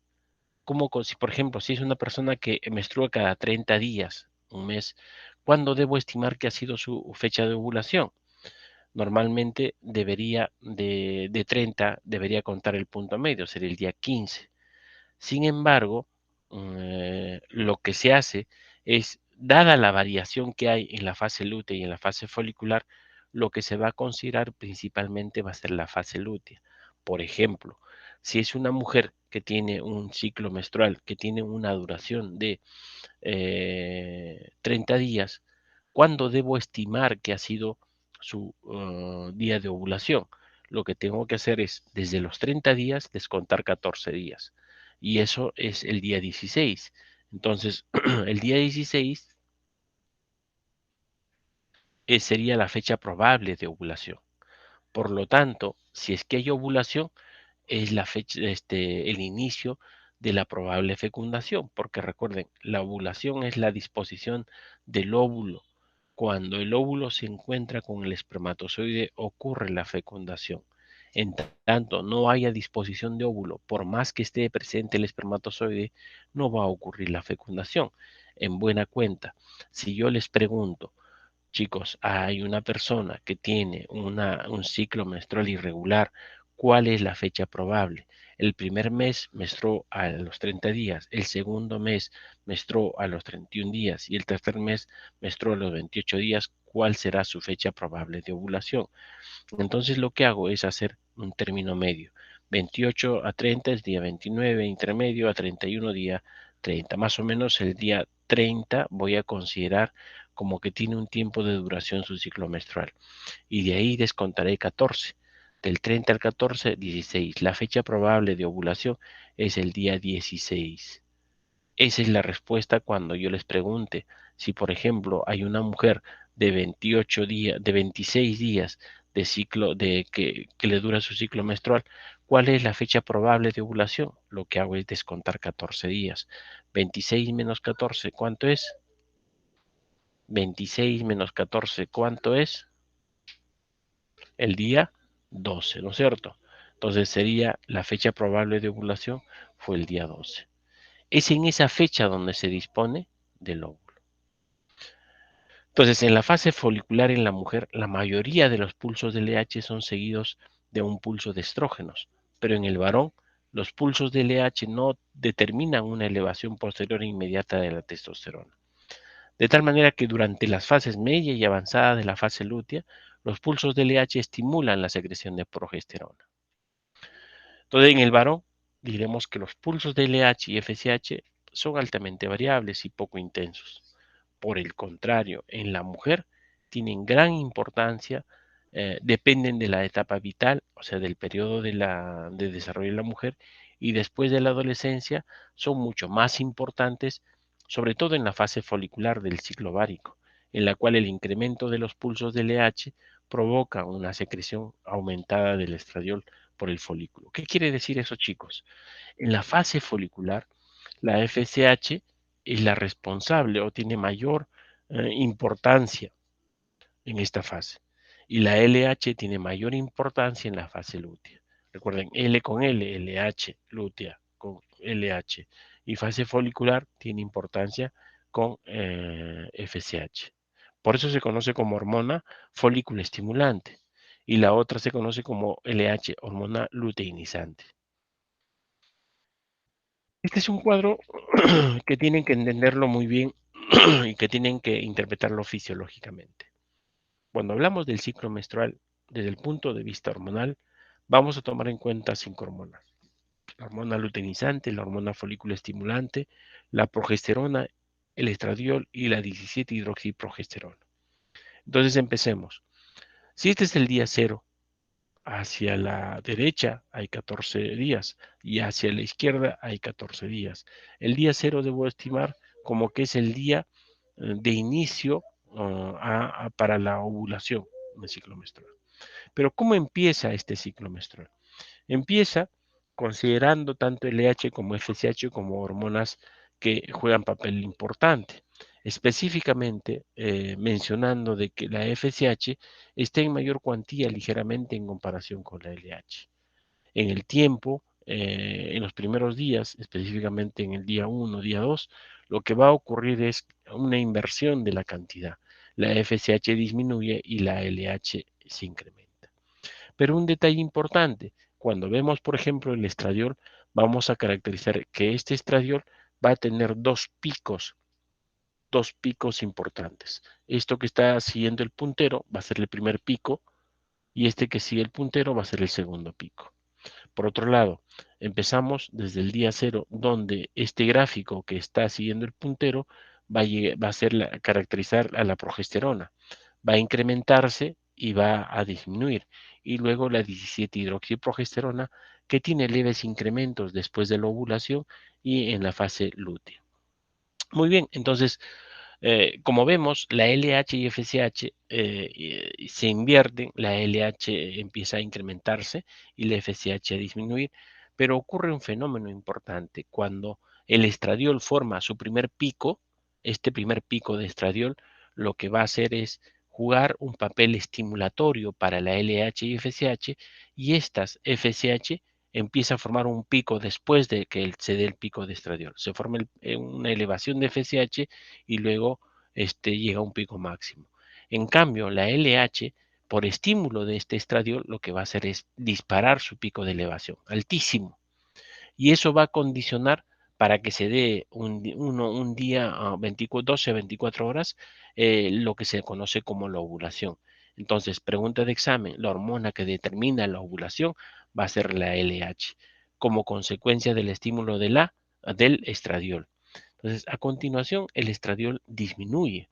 S1: si por ejemplo, si es una persona que menstrua cada 30 días, un mes, ¿cuándo debo estimar que ha sido su fecha de ovulación? Normalmente de 30, debería contar el punto medio, sería el día 15. Sin embargo, lo que se hace es, dada la variación que hay en la fase lútea y en la fase folicular, lo que se va a considerar principalmente va a ser la fase lútea. Por ejemplo, si es una mujer que tiene un ciclo menstrual, que tiene una duración de 30 días, ¿cuándo debo estimar que ha sido su día de ovulación? Lo que tengo que hacer es, desde los 30 días, descontar 14 días. Y eso es el día 16. Entonces, el día 16 sería la fecha probable de ovulación. Por lo tanto, si es que hay ovulación, es la fecha, el inicio de la probable fecundación, porque recuerden, la ovulación es la disposición del óvulo. Cuando el óvulo se encuentra con el espermatozoide, ocurre la fecundación. En tanto no haya disposición de óvulo, por más que esté presente el espermatozoide, no va a ocurrir la fecundación. En buena cuenta, si yo les pregunto, chicos, hay una persona que tiene un ciclo menstrual irregular, ¿cuál es la fecha probable? El primer mes menstruó a los 30 días, el segundo mes menstruó a los 31 días y el tercer mes menstruó a los 28 días. ¿Cuál será su fecha probable de ovulación? Entonces lo que hago es hacer un término medio. 28 a 30 es día 29, intermedio a 31 día 30. Más o menos el día 30 voy a considerar como que tiene un tiempo de duración su ciclo menstrual. Y de ahí descontaré 14. Del 30 al 14, 16. La fecha probable de ovulación es el día 16. Esa es la respuesta cuando yo les pregunte si, por ejemplo, hay una mujer de 28 días, de 26 días de ciclo, que le dura su ciclo menstrual, ¿cuál es la fecha probable de ovulación? Lo que hago es descontar 14 días. 26 menos 14, ¿cuánto es? 26 menos 14, ¿cuánto es? El día 12, ¿no es cierto? Entonces sería la fecha probable de ovulación fue el día 12. Es en esa fecha donde se dispone del óvulo. Entonces, en la fase folicular en la mujer, la mayoría de los pulsos de LH son seguidos de un pulso de estrógenos, pero en el varón, los pulsos de LH no determinan una elevación posterior e inmediata de la testosterona. De tal manera que durante las fases media y avanzada de la fase lútea, los pulsos de LH estimulan la secreción de progesterona. Entonces, en el varón, diremos que los pulsos de LH y FSH son altamente variables y poco intensos. Por el contrario, en la mujer tienen gran importancia, dependen de la etapa vital, o sea, del periodo de desarrollo de la mujer, y después de la adolescencia son mucho más importantes, sobre todo en la fase folicular del ciclo ovárico, en la cual el incremento de los pulsos de LH provoca una secreción aumentada del estradiol por el folículo. ¿Qué quiere decir eso, chicos? En la fase folicular, la FSH es la responsable o tiene mayor importancia en esta fase. Y la LH tiene mayor importancia en la fase lútea. Recuerden, L con L, LH, lútea con LH. Y fase folicular tiene importancia con FSH. Por eso se conoce como hormona folículo estimulante. Y la otra se conoce como LH, hormona luteinizante. Este es un cuadro que tienen que entenderlo muy bien y que tienen que interpretarlo fisiológicamente. Cuando hablamos del ciclo menstrual desde el punto de vista hormonal, vamos a tomar en cuenta 5 hormonas. La hormona luteinizante, la hormona folículo estimulante, la progesterona, el estradiol y la 17-hidroxiprogesterona. Entonces empecemos. Si este es el día cero, hacia la derecha hay 14 días y hacia la izquierda hay 14 días. El día cero debo estimar como que es el día de inicio para la ovulación en el ciclo menstrual. Pero ¿cómo empieza este ciclo menstrual? Empieza considerando tanto LH como FSH como hormonas que juegan papel importante. Específicamente mencionando de que la FSH está en mayor cuantía ligeramente en comparación con la LH. En el tiempo, en los primeros días, específicamente en el día 1, día 2, lo que va a ocurrir es una inversión de la cantidad. La FSH disminuye y la LH se incrementa. Pero un detalle importante, cuando vemos, por ejemplo, el estradiol, vamos a caracterizar que este estradiol va a tener dos picos importantes. Esto que está siguiendo el puntero va a ser el primer pico y este que sigue el puntero va a ser el segundo pico. Por otro lado, empezamos desde el día cero, donde este gráfico que está siguiendo el puntero va a ser caracterizar a la progesterona. Va a incrementarse y va a disminuir. Y luego la 17-hidroxiprogesterona, que tiene leves incrementos después de la ovulación y en la fase lútea. Muy bien, entonces como vemos, la LH y FSH se invierten, la LH empieza a incrementarse y la FSH a disminuir, pero ocurre un fenómeno importante. Cuando el estradiol forma su primer pico, este primer pico de estradiol lo que va a hacer es jugar un papel estimulatorio para la LH y FSH y estas FSH empieza a formar un pico después de que se dé el pico de estradiol. Se forma una elevación de FSH y luego llega a un pico máximo. En cambio, la LH, por estímulo de este estradiol, lo que va a hacer es disparar su pico de elevación, altísimo. Y eso va a condicionar para que se dé un día, 12 a 24 horas, lo que se conoce como la ovulación. Entonces, pregunta de examen, la hormona que determina la ovulación va a ser la LH, como consecuencia del estímulo del estradiol. Entonces, a continuación, el estradiol disminuye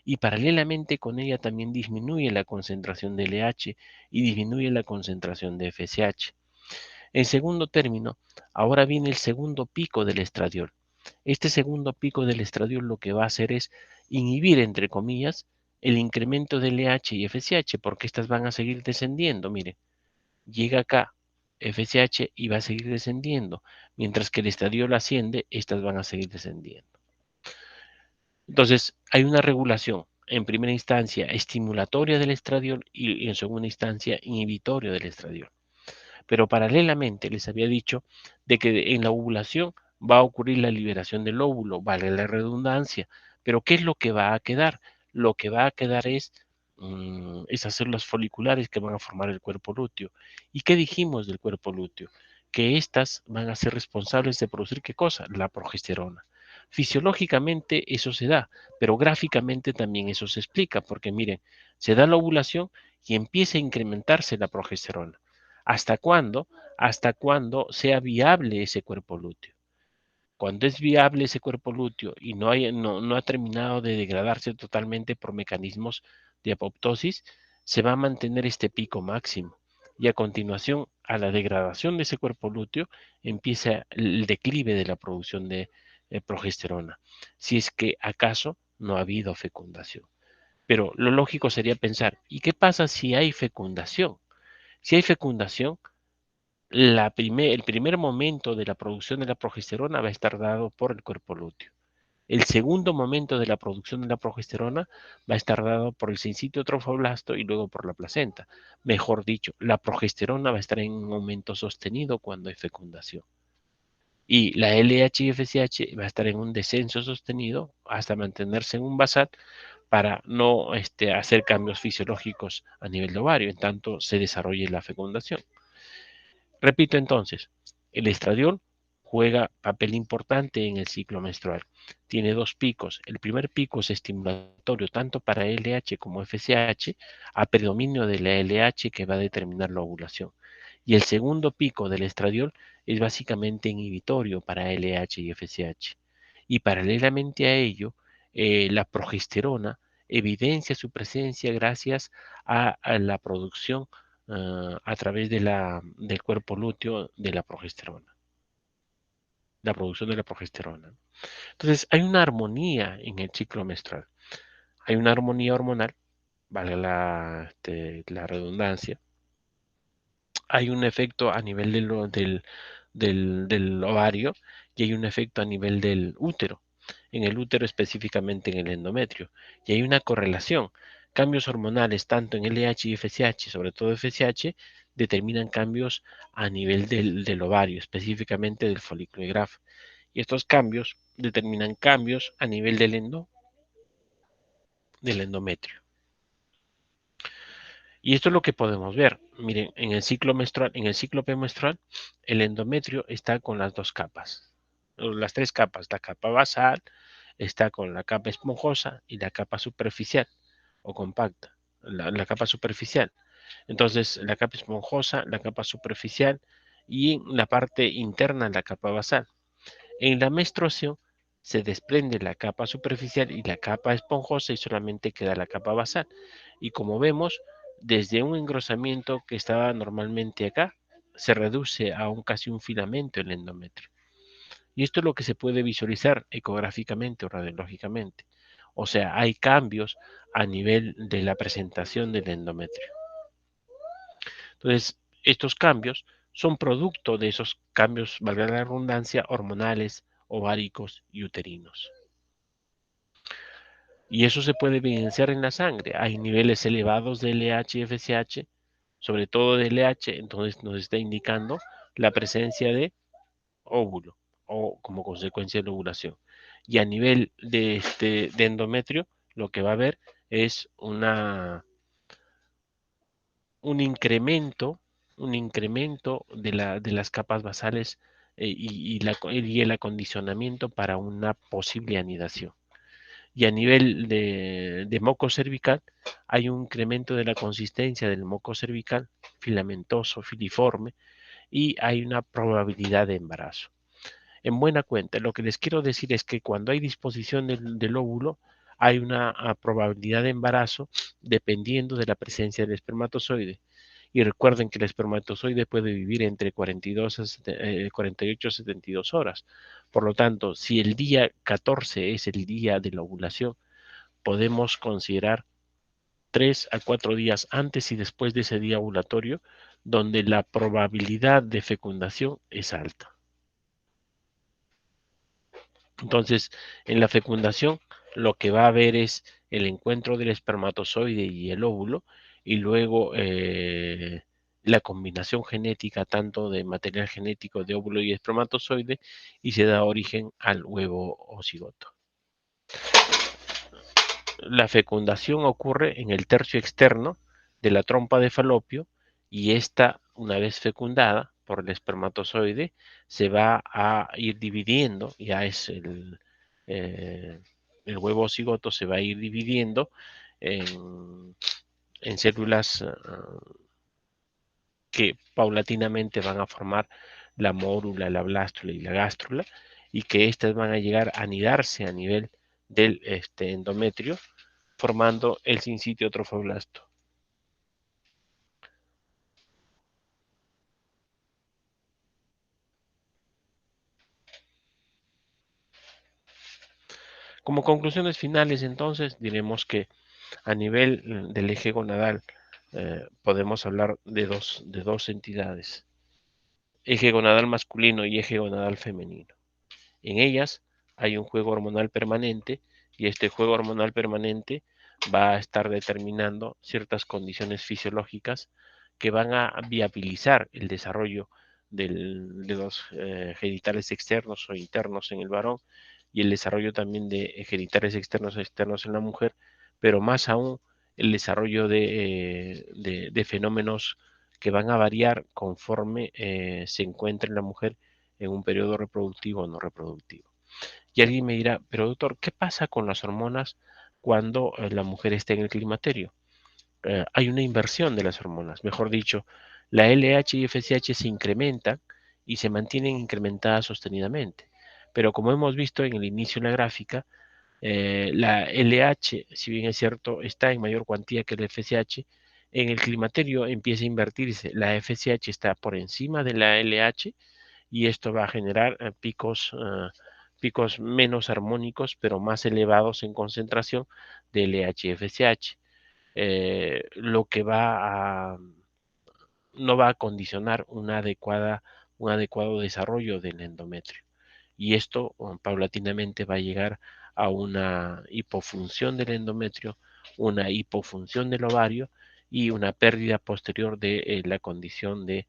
S1: y paralelamente con ella también disminuye la concentración de LH y disminuye la concentración de FSH. En segundo término, ahora viene el segundo pico del estradiol. Este segundo pico del estradiol lo que va a hacer es inhibir, entre comillas, el incremento de LH y FSH, porque estas van a seguir descendiendo. Miren, llega acá FSH y va a seguir descendiendo, mientras que el estradiol asciende, estas van a seguir descendiendo. Entonces, hay una regulación, en primera instancia, estimulatoria del estradiol y en segunda instancia, inhibitoria del estradiol. Pero paralelamente les había dicho de que en la ovulación va a ocurrir la liberación del óvulo, vale la redundancia, pero ¿qué es lo que va a quedar? Lo que va a quedar es esas células foliculares que van a formar el cuerpo lúteo. ¿Y qué dijimos del cuerpo lúteo? Que estas van a ser responsables de producir ¿qué cosa? La progesterona. Fisiológicamente eso se da, pero gráficamente también eso se explica, porque miren, se da la ovulación y empieza a incrementarse la progesterona. ¿Hasta cuándo? Hasta cuando sea viable ese cuerpo lúteo. Cuando es viable ese cuerpo lúteo y no ha terminado de degradarse totalmente por mecanismos de apoptosis, se va a mantener este pico máximo. Y a continuación, a la degradación de ese cuerpo lúteo, empieza el declive de la producción de progesterona, si es que acaso no ha habido fecundación. Pero lo lógico sería pensar, ¿y qué pasa si hay fecundación? Si hay fecundación, el primer momento de la producción de la progesterona va a estar dado por el cuerpo lúteo. El segundo momento de la producción de la progesterona va a estar dado por el sincitio trofoblasto y luego por la placenta. Mejor dicho, la progesterona va a estar en un aumento sostenido cuando hay fecundación. Y la LH y FSH va a estar en un descenso sostenido hasta mantenerse en un basal para no hacer cambios fisiológicos a nivel de ovario, en tanto se desarrolle la fecundación. Repito entonces, el estradiol juega papel importante en el ciclo menstrual. Tiene dos picos. El primer pico es estimulatorio tanto para LH como FSH, a predominio de la LH que va a determinar la ovulación. Y el segundo pico del estradiol es básicamente inhibitorio para LH y FSH. Y paralelamente a ello, la progesterona evidencia su presencia gracias a la producción a través del cuerpo lúteo de la progesterona, la producción de la progesterona. Entonces, hay una armonía en el ciclo menstrual. Hay una armonía hormonal, vale la redundancia. Hay un efecto a nivel del ovario y hay un efecto a nivel del útero, en el útero específicamente en el endometrio. Y hay una correlación. Cambios hormonales tanto en LH y FSH, sobre todo FSH, determinan cambios a nivel del ovario, específicamente del folículo de Graf. Y estos cambios determinan cambios a nivel del endometrio. Y esto es lo que podemos ver. Miren, en el ciclo menstrual, en el ciclo premenstrual, el endometrio está con las dos capas, las tres capas. La capa basal está con la capa esponjosa y la capa superficial o compacta, la capa superficial. Entonces, la capa esponjosa, la capa superficial y en la parte interna la capa basal. En la menstruación se desprende la capa superficial y la capa esponjosa y solamente queda la capa basal. Y como vemos, desde un engrosamiento que estaba normalmente acá, se reduce a casi un filamento el endometrio. Y esto es lo que se puede visualizar ecográficamente o radiológicamente. O sea, hay cambios a nivel de la presentación del endometrio. Entonces, estos cambios son producto de esos cambios, valga la redundancia, hormonales, ováricos y uterinos. Y eso se puede evidenciar en la sangre. Hay niveles elevados de LH y FSH, sobre todo de LH, entonces nos está indicando la presencia de óvulo o como consecuencia de la ovulación. Y a nivel de endometrio, lo que va a haber es un incremento, un incremento de las capas basales y el acondicionamiento para una posible anidación. Y a nivel de moco cervical, hay un incremento de la consistencia del moco cervical, filamentoso, filiforme, y hay una probabilidad de embarazo. En buena cuenta, lo que les quiero decir es que cuando hay disposición del óvulo, hay una probabilidad de embarazo dependiendo de la presencia del espermatozoide. Y recuerden que el espermatozoide puede vivir entre 48 a 72 horas. Por lo tanto, si el día 14 es el día de la ovulación, podemos considerar 3 a 4 días antes y después de ese día ovulatorio, donde la probabilidad de fecundación es alta. Entonces, en la fecundación, lo que va a haber es el encuentro del espermatozoide y el óvulo, y luego la combinación genética tanto de material genético de óvulo y espermatozoide, y se da origen al huevo o cigoto. La fecundación ocurre en el tercio externo de la trompa de falopio, y esta, una vez fecundada por el espermatozoide, se va a ir dividiendo, ya es el huevo cigoto se va a ir dividiendo en células que paulatinamente van a formar la mórula, la blástula y la gástrula, y que éstas van a llegar a anidarse a nivel del endometrio, formando el sincitio trofoblasto. Como conclusiones finales, entonces, diremos que a nivel del eje gonadal podemos hablar de dos entidades, eje gonadal masculino y eje gonadal femenino. En ellas hay un juego hormonal permanente y este juego hormonal permanente va a estar determinando ciertas condiciones fisiológicas que van a viabilizar el desarrollo de los genitales externos o internos en el varón y el desarrollo también de genitales externos o externos en la mujer, pero más aún el desarrollo de fenómenos que van a variar conforme se encuentre en la mujer en un periodo reproductivo o no reproductivo. Y alguien me dirá, pero doctor, ¿qué pasa con las hormonas cuando la mujer está en el climaterio? Hay una inversión de las hormonas, mejor dicho, la LH y FSH se incrementan y se mantienen incrementadas sostenidamente. Pero como hemos visto en el inicio de la gráfica, la LH, si bien es cierto, está en mayor cuantía que el FSH, en el climaterio empieza a invertirse. La FSH está por encima de la LH y esto va a generar picos menos armónicos, pero más elevados en concentración de LH y FSH, lo que no va a condicionar un adecuado desarrollo del endometrio. Y esto paulatinamente va a llegar a una hipofunción del endometrio, una hipofunción del ovario y una pérdida posterior de la condición de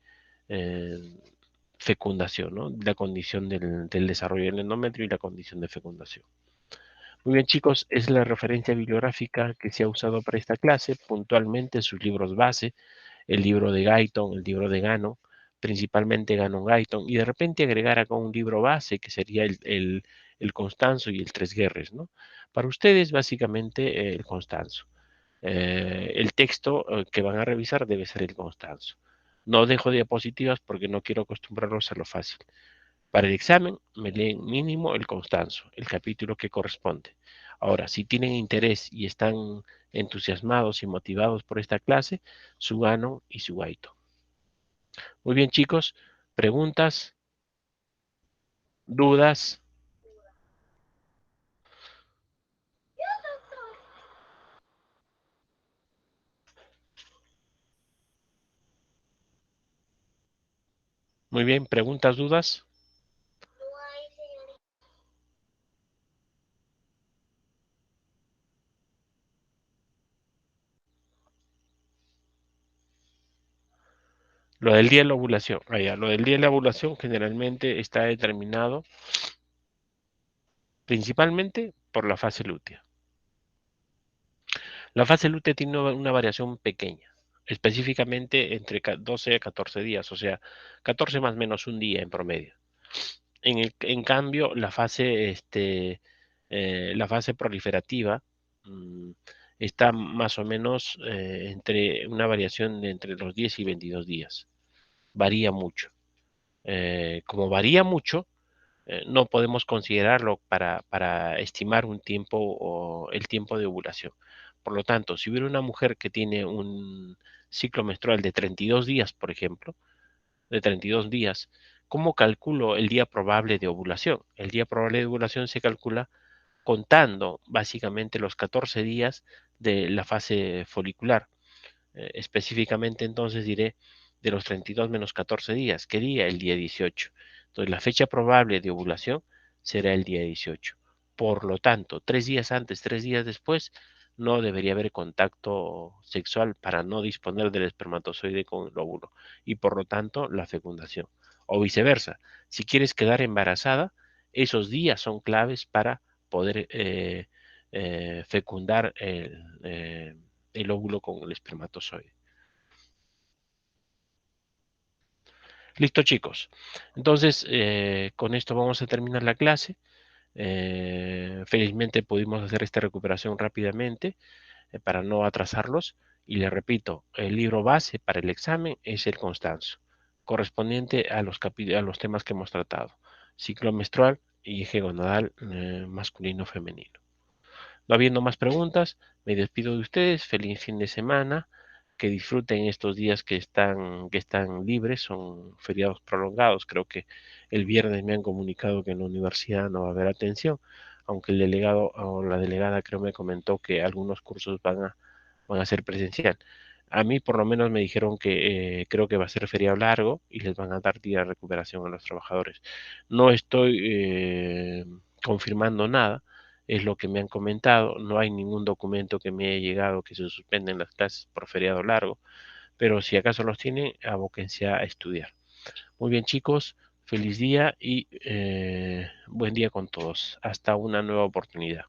S1: eh, fecundación, ¿no? La condición del desarrollo del endometrio y la condición de fecundación. Muy bien, chicos, es la referencia bibliográfica que se ha usado para esta clase, puntualmente sus libros base, el libro de Guyton, el libro de Gannon, principalmente Gannon Guyton, y de repente agregar acá un libro base que sería el Constanzo y el Tres Guerres, ¿no? Para ustedes, básicamente, el Constanzo. El texto que van a revisar debe ser el Constanzo. No dejo diapositivas porque no quiero acostumbrarlos a lo fácil. Para el examen me leen mínimo el Constanzo, el capítulo que corresponde. Ahora, si tienen interés y están entusiasmados y motivados por esta clase, su Gano y su Gaito. Muy bien, chicos, preguntas, dudas. Muy bien, preguntas, dudas. Lo del día de la ovulación. Lo del día de la ovulación generalmente está determinado principalmente por la fase lútea. La fase lútea tiene una variación pequeña, específicamente entre 12 a 14 días, o sea, 14 más o menos un día en promedio. En cambio, la fase proliferativa mm, está más o menos entre una variación de entre los 10 y 22 días. Varía mucho. Como varía mucho, no podemos considerarlo para estimar un tiempo o el tiempo de ovulación. Por lo tanto, si hubiera una mujer que tiene un ciclo menstrual de 32 días, por ejemplo, de 32 días, ¿cómo calculo el día probable de ovulación? El día probable de ovulación se calcula contando básicamente los 14 días de la fase folicular. Específicamente entonces diré de los 32 menos 14 días. ¿Qué día? El día 18. Entonces la fecha probable de ovulación será el día 18. Por lo tanto, 3 días antes, 3 días después, no debería haber contacto sexual para no disponer del espermatozoide con el óvulo y por lo tanto la fecundación. O viceversa, si quieres quedar embarazada, esos días son claves para poder fecundar el óvulo con el espermatozoide. Listo, chicos. Entonces, con esto vamos a terminar la clase. Felizmente pudimos hacer esta recuperación rápidamente para no atrasarlos. Y les repito, el libro base para el examen es el Constanzo, correspondiente a a los temas que hemos tratado. Ciclo menstrual y eje gonadal masculino-femenino. No habiendo más preguntas, me despido de ustedes. Feliz fin de semana. Que disfruten estos días que están libres. Son feriados prolongados. Creo que el viernes me han comunicado que en la universidad no va a haber atención, aunque el delegado o la delegada creo me comentó que algunos cursos van a ser presencial. A mí por lo menos me dijeron que creo que va a ser feriado largo y les van a dar día de recuperación a los trabajadores. No estoy confirmando nada, es lo que me han comentado. No hay ningún documento que me haya llegado que se suspenden las clases por feriado largo, pero si acaso los tienen, abóquense a estudiar. Muy bien, chicos, feliz día y buen día con todos. Hasta una nueva oportunidad.